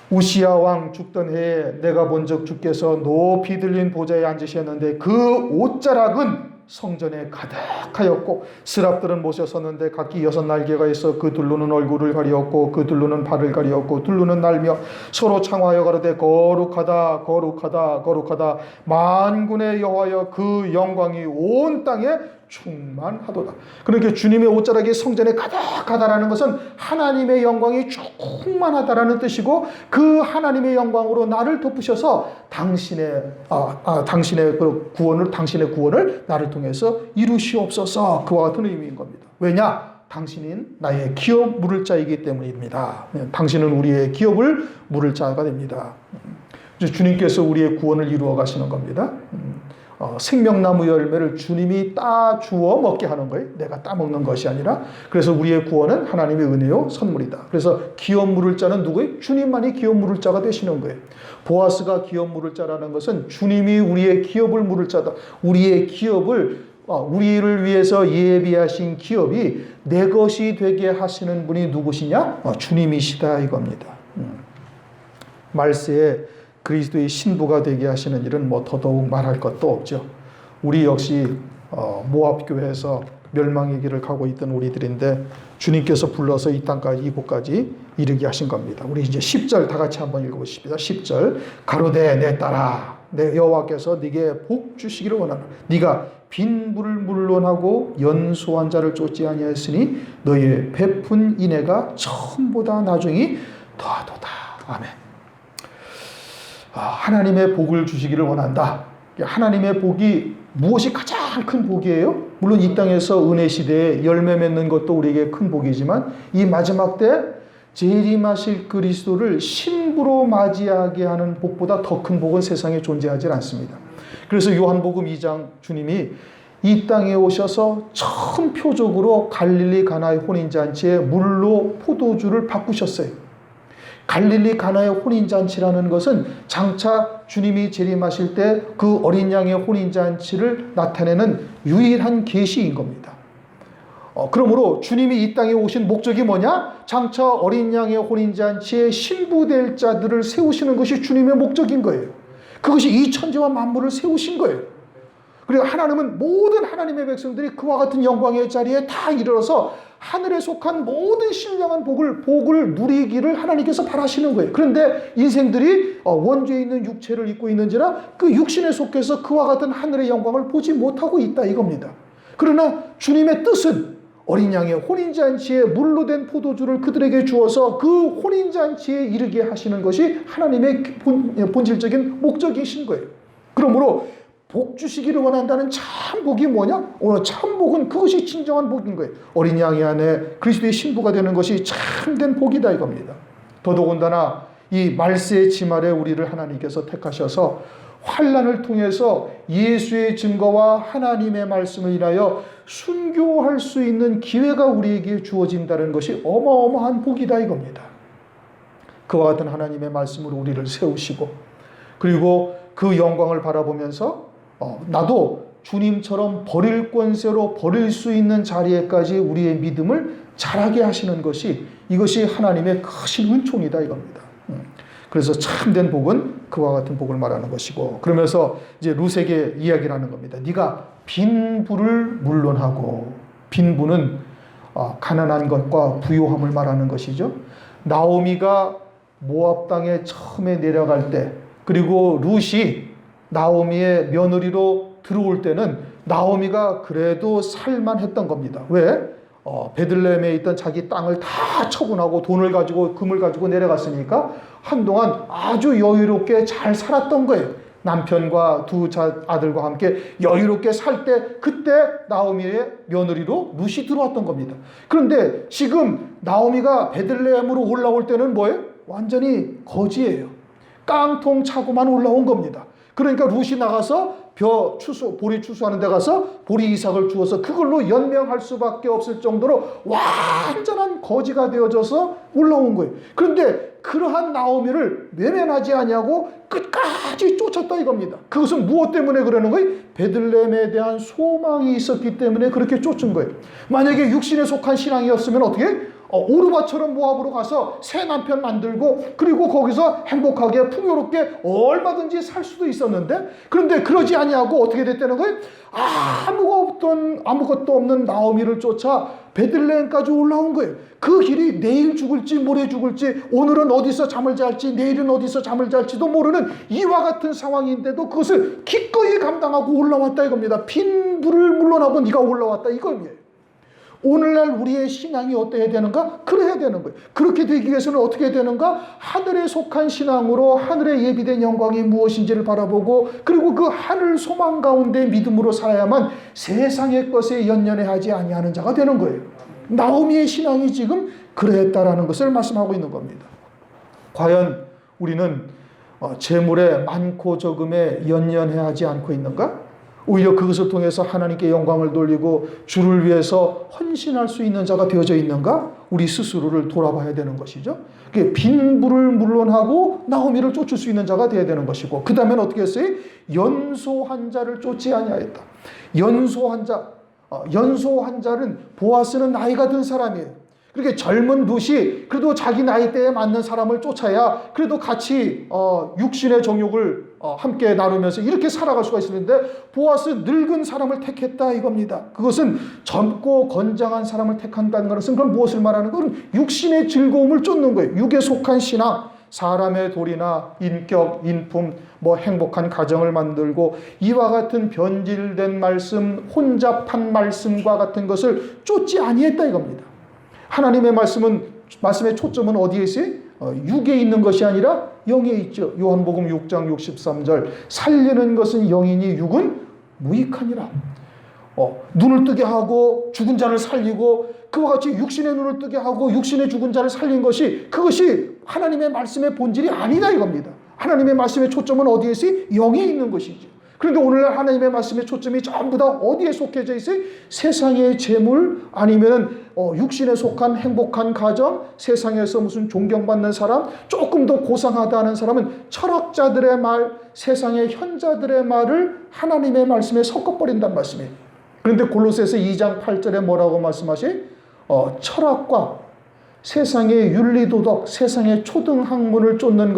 우시야 왕 죽던 해에 내가 본즉 주께서 높이 들린 보좌에 앉으셨는데 그 옷자락은 성전에 가득하였고 스랍들은 모셔 섰는데 각기 6날개가 있어 그 둘로는 얼굴을 가리었고 그 둘로는 발을 가리었고 둘로는 날며 서로 창화하여 가로되 거룩하다 거룩하다 거룩하다 만군의 여호와여 그 영광이 온 땅에 충만하도다. 그러니까 주님의 옷자락이 성전에 가득하다라는 것은 하나님의 영광이 충만하다라는 뜻이고 그 하나님의 영광으로 나를 덮으셔서 당신의 그 구원을 당신의 구원을 나를 통해서 이루시옵소서. 그와 같은 의미인 겁니다. 왜냐? 당신은 나의 기업 물을 자이기 때문입니다. 당신은 우리의 기업을 물을 자가 됩니다. 주님께서 우리의 구원을 이루어 가시는 겁니다. 생명나무 열매를 주님이 따 주어 먹게 하는 거예요. 내가 따 먹는 것이 아니라. 그래서 우리의 구원은 하나님의 은혜요 선물이다. 그래서 기업 물을 자는 누구예요? 주님만이 기업 물을 자가 되시는 거예요. 보아스가 기업 물을 자라는 것은 주님이 우리의 기업을 물을 자다. 우리의 기업을 우리를 위해서 예비하신 기업이 내 것이 되게 하시는 분이 누구시냐? 주님이시다 이겁니다. 말세에 그리스도의 신부가 되게 하시는 일은 더더욱 말할 것도 없죠. 우리 역시 모압교회에서 멸망의 길을 가고 있던 우리들인데 주님께서 불러서 이 땅까지 이곳까지 이르게 하신 겁니다. 우리 이제 10절 다 같이 한번 읽어보십니다. 10절 가로되 내 딸아 내 여호와께서 네게 복 주시기를 원하노라. 네가 빈부를 물론하고 연소한 자를 쫓지 아니하였으니 너의 베푼 인애가 처음보다 나중이 더하도다. 아멘. 하나님의 복을 주시기를 원한다. 하나님의 복이 무엇이 가장 큰 복이에요? 물론 이 땅에서 은혜 시대에 열매 맺는 것도 우리에게 큰 복이지만 이 마지막 때 재림하실 그리스도를 신부로 맞이하게 하는 복보다 더 큰 복은 세상에 존재하지 않습니다. 그래서 요한복음 2장 주님이 이 땅에 오셔서 처음 표적으로 갈릴리 가나의 혼인잔치에 물로 포도주를 바꾸셨어요. 갈릴리 가나의 혼인잔치라는 것은 장차 주님이 재림하실 때 그 어린 양의 혼인잔치를 나타내는 유일한 계시인 겁니다. 그러므로 주님이 이 땅에 오신 목적이 뭐냐? 장차 어린 양의 혼인잔치에 신부될 자들을 세우시는 것이 주님의 목적인 거예요. 그것이 이 천지와 만물을 세우신 거예요. 그리고 하나님은 모든 하나님의 백성들이 그와 같은 영광의 자리에 다 이르러서 하늘에 속한 모든 신령한 복을 누리기를 하나님께서 바라시는 거예요. 그런데 인생들이 원죄에 있는 육체를 입고 있는지라 그 육신에 속해서 그와 같은 하늘의 영광을 보지 못하고 있다 이겁니다. 그러나 주님의 뜻은 어린 양의 혼인잔치에 물로 된 포도주를 그들에게 주어서 그 혼인잔치에 이르게 하시는 것이 하나님의 본질적인 목적이신 거예요. 그러므로 복 주시기를 원한다는 참복이 뭐냐? 오늘 참복은 그것이 진정한 복인 거예요. 어린 양의 안에 그리스도의 신부가 되는 것이 참된 복이다 이겁니다. 더더군다나 이 말세의 지말에 우리를 하나님께서 택하셔서 환난을 통해서 예수의 증거와 하나님의 말씀을 인하여 순교할 수 있는 기회가 우리에게 주어진다는 것이 어마어마한 복이다 이겁니다. 그와 같은 하나님의 말씀으로 우리를 세우시고 그리고 그 영광을 바라보면서 나도 주님처럼 버릴 권세로 버릴 수 있는 자리에까지 우리의 믿음을 자라게 하시는 것이 이것이 하나님의 크신 은총이다 이겁니다. 그래서 참된 복은 그와 같은 복을 말하는 것이고 그러면서 이제 룻에게 이야기를 하는 겁니다. 네가 빈부를 물론하고 빈부는 가난한 것과 부요함을 말하는 것이죠. 나오미가 모압 땅에 처음에 내려갈 때 그리고 룻이 나오미의 며느리로 들어올 때는 나오미가 그래도 살만했던 겁니다. 왜? 베들레헴에 있던 자기 땅을 다 처분하고 돈을 가지고 금을 가지고 내려갔으니까 한동안 아주 여유롭게 잘 살았던 거예요. 남편과 두 아들과 함께 여유롭게 살 때 그때 나오미의 며느리로 룻이 들어왔던 겁니다. 그런데 지금 나오미가 베들레헴으로 올라올 때는 뭐예요? 완전히 거지예요. 깡통 차고만 올라온 겁니다. 그러니까 룻이 나가서 보리 추수하는 데 가서 보리 이삭을 주어서 그걸로 연명할 수밖에 없을 정도로 완전한 거지가 되어져서 올라온 거예요. 그런데 그러한 나오미를 외면하지 아니하고 끝까지 쫓았다 이겁니다. 그것은 무엇 때문에 그러는 거예요? 베들레헴에 대한 소망이 있었기 때문에 그렇게 쫓은 거예요. 만약에 육신에 속한 신앙이었으면 어떻게? 오르바처럼 모압으로 가서 새 남편 만들고 그리고 거기서 행복하게 풍요롭게 얼마든지 살 수도 있었는데 그런데 그러지 아니하고 어떻게 됐다는 거예요? 아무것도 없는 나오미를 쫓아 베들레헴까지 올라온 거예요. 그 길이 내일 죽을지 모레 죽을지 오늘은 어디서 잠을 잘지 내일은 어디서 잠을 잘지도 모르는 이와 같은 상황인데도 그것을 기꺼이 감당하고 올라왔다 이겁니다. 빈부를 물론하고 네가 올라왔다 이겁니다. 오늘날 우리의 신앙이 어때야 되는가? 그래야 되는 거예요. 그렇게 되기 위해서는 어떻게 되는가? 하늘에 속한 신앙으로 하늘에 예비된 영광이 무엇인지를 바라보고 그리고 그 하늘 소망 가운데 믿음으로 살아야만 세상의 것에 연연해하지 아니하는 자가 되는 거예요. 나오미의 신앙이 지금 그랬다라는 것을 말씀하고 있는 겁니다. 과연 우리는 재물에 많고 적음에 연연해하지 않고 있는가? 오히려 그것을 통해서 하나님께 영광을 돌리고 주를 위해서 헌신할 수 있는 자가 되어져 있는가? 우리 스스로를 돌아봐야 되는 것이죠. 빈부를 물론하고 나오미를 쫓을 수 있는 자가 되어야 되는 것이고, 그 다음엔 어떻게 했어요? 연소한 자를 쫓지 아니하였다. 연소한 자는 보아스는 나이가 든 사람이에요. 그렇게 젊은 붓이 그래도 자기 나이대에 맞는 사람을 쫓아야 그래도 같이 육신의 정욕을 함께 나누면서 이렇게 살아갈 수가 있었는데, 보아스 늙은 사람을 택했다 이겁니다. 그것은 젊고 건장한 사람을 택한다는 것은 그럼 무엇을 말하는 거는 육신의 즐거움을 쫓는 거예요. 육에 속한 신앙, 사람의 도리나 인격, 인품, 행복한 가정을 만들고 이와 같은 변질된 말씀, 혼잡한 말씀과 같은 것을 쫓지 아니했다 이겁니다. 하나님의 말씀의 초점은 어디에 있어요? 육에 있는 것이 아니라 영에 있죠. 요한복음 6장 63절 살리는 것은 영이니 육은 무익하니라. 눈을 뜨게 하고 죽은 자를 살리고 그와 같이 육신의 눈을 뜨게 하고 육신의 죽은 자를 살린 것이, 그것이 하나님의 말씀의 본질이 아니다 이겁니다. 하나님의 말씀의 초점은 어디에 있어요? 영에 있는 것이죠. 그런데 오늘날 하나님의 말씀의 초점이 전부 다 어디에 속해져 있어요? 세상의 재물, 아니면 육신에 속한 행복한 가정, 세상에서 무슨 존경받는 사람, 조금 더 고상하다 하는 사람은 철학자들의 말, 세상의 현자들의 말을 하나님의 말씀에 섞어버린다는 말씀이에요. 그런데 골로새서 2장 8절에 뭐라고 말씀하셔요? 철학과 세상의 윤리도덕, 세상의 초등학문을 쫓는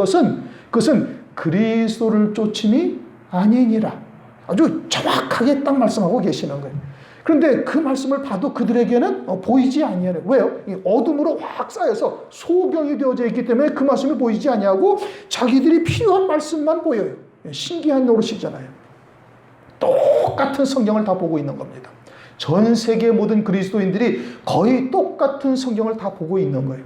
그것은 그리스도를 쫓음이 아니니라. 아주 정확하게 딱 말씀하고 계시는 거예요. 그런데 그 말씀을 봐도 그들에게는 보이지 아니하네. 왜요? 어둠으로 확 쌓여서 소경이 되어져 있기 때문에 그 말씀이 보이지 아니하고 자기들이 필요한 말씀만 보여요. 신기한 노릇이잖아요. 똑같은 성경을 다 보고 있는 겁니다. 전 세계 모든 그리스도인들이 거의 똑같은 성경을 다 보고 있는 거예요.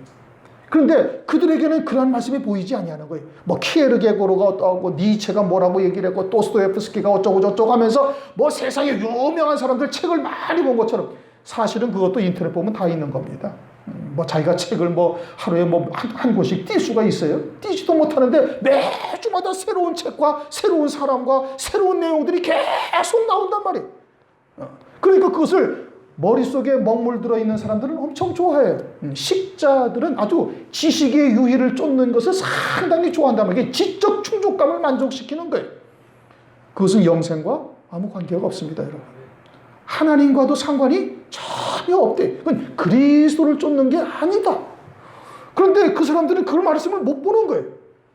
그런데 그들에게는 그런 말씀이 보이지 아니하는 거예요. 키에르게고르가 어떠고 니체가 뭐라고 얘기를 했고 도스토옙스키가 어쩌고 저쩌고 하면서 세상에 유명한 사람들 책을 많이 본 것처럼, 사실은 그것도 인터넷 보면 다 있는 겁니다. 자기가 책을 하루에 한 권씩 뛸 수가 있어요? 뛰지도 못하는데 매주마다 새로운 책과 새로운 사람과 새로운 내용들이 계속 나온단 말이에요. 그러니까 그것을 머릿속에 먹물들어 있는 사람들은 엄청 좋아해요. 식자들은 아주 지식의 유희를 쫓는 것을 상당히 좋아한단 말이에요. 지적 충족감을 만족시키는 거예요. 그것은 영생과 아무 관계가 없습니다, 여러분. 하나님과도 상관이 전혀 없대. 그건 그리스도를 쫓는 게 아니다. 그런데 그 사람들은 그 말씀을 못 보는 거예요.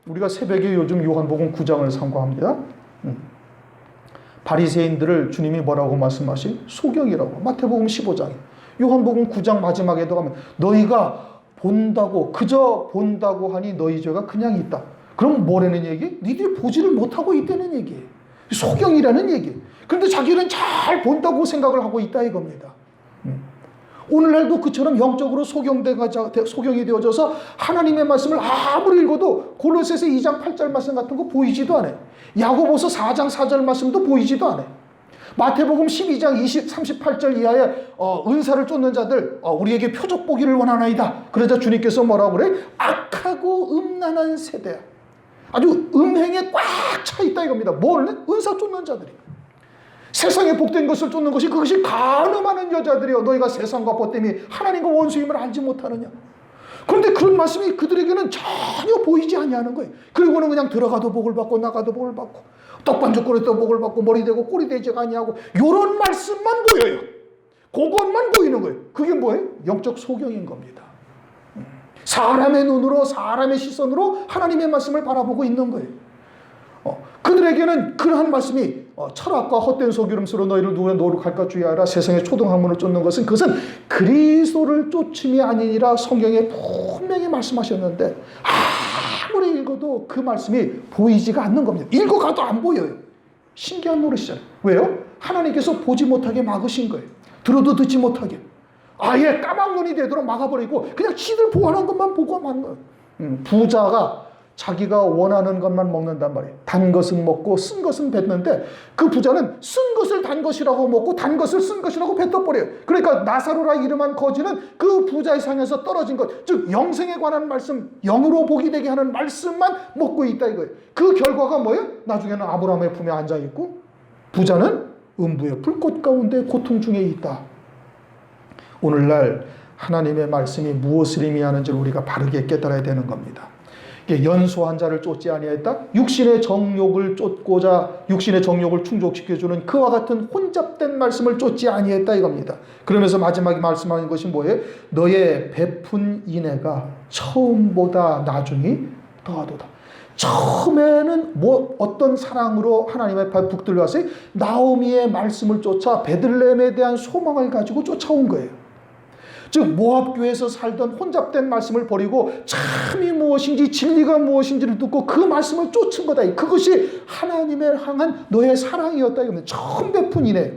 우리가 새벽에 요즘 요한복음 9장을 상고합니다. 바리새인들을 주님이 뭐라고 말씀하시? 소경이라고. 마태복음 15장, 요한복음 9장 마지막에도 가면 너희가 그저 본다고 하니 너희 죄가 그냥 있다. 그럼 뭐라는 얘기? 니들이 보지를 못하고 있다는 얘기예요. 소경이라는 얘기. 그런데 자기는 잘 본다고 생각을 하고 있다 이겁니다. 오늘날도 그처럼 영적으로 소경이 되어져서 하나님의 말씀을 아무리 읽어도 골로새서 2장 8절 말씀 같은 거 보이지도 않아요. 야고보서 4장 4절 말씀도 보이지도 않아요. 마태복음 12장 38절 이하에 은사를 쫓는 자들 우리에게 표적 보기를 원하나이다. 그러자 주님께서 뭐라고 그래? 악하고 음란한 세대야. 아주 음행에 꽉 차 있다 이겁니다. 은사 쫓는 자들이. 세상에 복된 것을 쫓는 것이 그것이 간음하는 여자들이여 너희가 세상과 벗됨이 하나님과 원수임을 알지 못하느냐. 그런데 그런 말씀이 그들에게는 전혀 보이지 아니하는 거예요. 그리고는 그냥 들어가도 복을 받고 나가도 복을 받고 떡반죽거리도 복을 받고 머리 대고 꼬리 대지가 아니하고 이런 말씀만 보여요. 그것만 보이는 거예요. 그게 뭐예요? 영적 소경인 겁니다. 사람의 눈으로 사람의 시선으로 하나님의 말씀을 바라보고 있는 거예요. 그들에게는 그러한 말씀이 철학과 헛된 소기름수로 너희를 누구나 노룩할까 주의하라. 세상의 초등학문을 쫓는 것은 그리스도를 쫓음이 아니니라. 성경에 분명히 말씀하셨는데 아무리 읽어도 그 말씀이 보이지가 않는 겁니다. 읽어가도 안 보여요. 신기한 노릇이잖아요. 왜요? 하나님께서 보지 못하게 막으신 거예요. 들어도 듣지 못하게. 아예 까막눈이 되도록 막아버리고 그냥 지들 보관한 것만 보고 만 거예요. 부자가 자기가 원하는 것만 먹는단 말이에요. 단 것은 먹고 쓴 것은 뱉는데 그 부자는 쓴 것을 단 것이라고 먹고 단 것을 쓴 것이라고 뱉어버려요. 그러니까 나사로라 이름한 거지는 그 부자의 상에서 떨어진 것, 즉 영생에 관한 말씀, 영으로 복이 되게 하는 말씀만 먹고 있다 이거예요. 그 결과가 뭐예요? 나중에는 아브라함의 품에 앉아있고 부자는 음부의 불꽃 가운데 고통 중에 있다. 오늘날 하나님의 말씀이 무엇을 의미하는지를 우리가 바르게 깨달아야 되는 겁니다. 연소한 자를 쫓지 아니하였다. 육신의 정욕을 쫓고자 육신의 정욕을 충족시켜주는 그와 같은 혼잡된 말씀을 쫓지 아니했다 이겁니다. 그러면서 마지막에 말씀하는 것이 뭐예요? 너의 베푼 인애가 처음보다 나중이 더하도다. 처음에는 어떤 사랑으로 하나님의 발 붙들려왔어요? 나오미의 말씀을 쫓아 베들레헴에 대한 소망을 가지고 쫓아온 거예요. 즉 모압교에서 살던 혼잡된 말씀을 버리고 참이 무엇인지 진리가 무엇인지를 듣고 그 말씀을 쫓은 거다. 그것이 하나님을 향한 너의 사랑이었다. 처음 베푼 인애.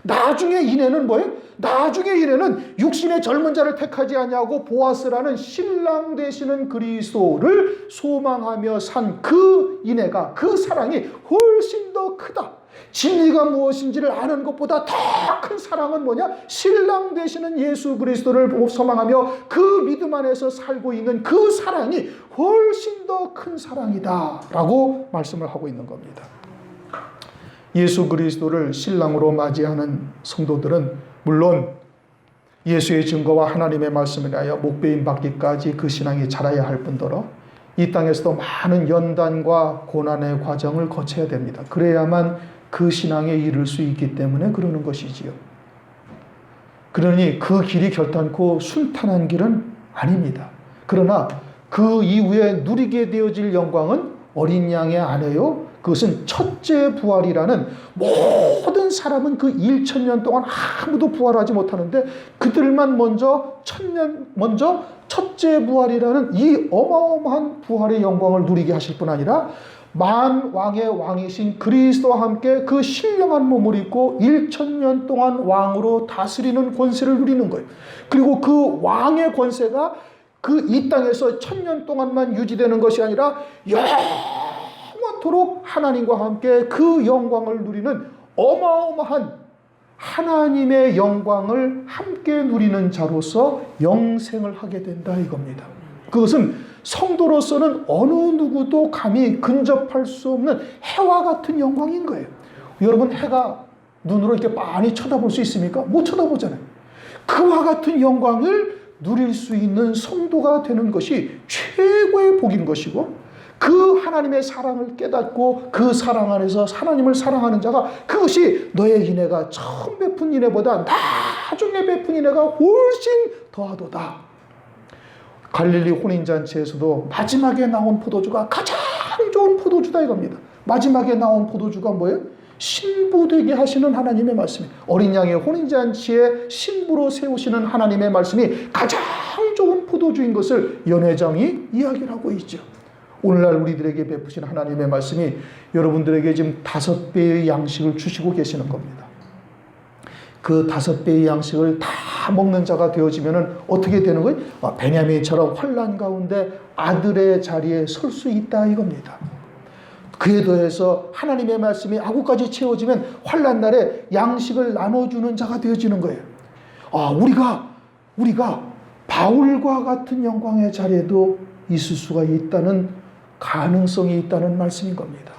나중에 인애는 뭐예요? 나중에 인애는 육신의 젊은 자를 택하지 아니하고 보아스라는 신랑 되시는 그리스도를 소망하며 산 그 인애가, 그 사랑이 훨씬 더 크다. 진리가 무엇인지를 아는 것보다 더 큰 사랑은 뭐냐? 신랑 되시는 예수 그리스도를 소망하며 그 믿음 안에서 살고 있는 그 사랑이 훨씬 더 큰 사랑이다 라고 말씀을 하고 있는 겁니다. 예수 그리스도를 신랑으로 맞이하는 성도들은 물론 예수의 증거와 하나님의 말씀을 위하여 목배임 받기까지 그 신앙이 자라야 할 뿐더러 이 땅에서도 많은 연단과 고난의 과정을 거쳐야 됩니다. 그래야만 그 신앙에 이를 수 있기 때문에 그러는 것이지요. 그러니 그 길이 결탄코 순탄한 길은 아닙니다. 그러나 그 이후에 누리게 되어질 영광은 어린 양의 아내요. 그것은 첫째 부활이라는, 모든 사람은 그 1,000년 동안 아무도 부활하지 못하는데 그들만 먼저 첫째 부활이라는 이 어마어마한 부활의 영광을 누리게 하실 뿐 아니라 만왕의 왕이신 그리스도와 함께 그 신령한 몸을 입고 1,000년 동안 왕으로 다스리는 권세를 누리는 거예요. 그리고 그 왕의 권세가 그 이 땅에서 1,000년 동안만 유지되는 것이 아니라 영원토록 하나님과 함께 그 영광을 누리는 어마어마한 하나님의 영광을 함께 누리는 자로서 영생을 하게 된다 이겁니다. 그것은 성도로서는 어느 누구도 감히 근접할 수 없는 해와 같은 영광인 거예요. 여러분, 해가 눈으로 이렇게 많이 쳐다볼 수 있습니까? 못 쳐다보잖아요. 그와 같은 영광을 누릴 수 있는 성도가 되는 것이 최고의 복인 것이고, 그 하나님의 사랑을 깨닫고 그 사랑 안에서 하나님을 사랑하는 자가, 그것이 너의 인애가 처음 베푼 인애보다 나중에 베푼 인애가 훨씬 더하도다. 갈릴리 혼인잔치에서도 마지막에 나온 포도주가 가장 좋은 포도주다 이겁니다. 마지막에 나온 포도주가 뭐예요? 신부되게 하시는 하나님의 말씀이, 어린 양의 혼인잔치에 신부로 세우시는 하나님의 말씀이 가장 좋은 포도주인 것을 연회장이 이야기를 하고 있죠. 오늘날 우리들에게 베푸신 하나님의 말씀이 여러분들에게 지금 5배의 양식을 주시고 계시는 겁니다. 그 5배의 양식을 다 먹는 자가 되어지면 어떻게 되는 거예요? 베냐민처럼 환난 가운데 아들의 자리에 설 수 있다 이겁니다. 그에 더해서 하나님의 말씀이 아구까지 채워지면 환난 날에 양식을 나눠주는 자가 되어지는 거예요. 우리가 바울과 같은 영광의 자리에도 있을 수가 있다는 가능성이 있다는 말씀인 겁니다.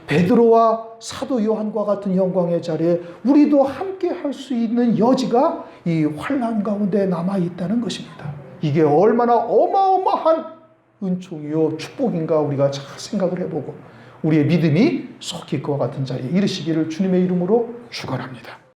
베드로와 사도 요한과 같은 영광의 자리에 우리도 함께 할 수 있는 여지가 이 환난 가운데 남아 있다는 것입니다. 이게 얼마나 어마어마한 은총이요 축복인가 우리가 잘 생각을 해보고 우리의 믿음이 속히 그와 같은 자리에 이르시기를 주님의 이름으로 축원합니다.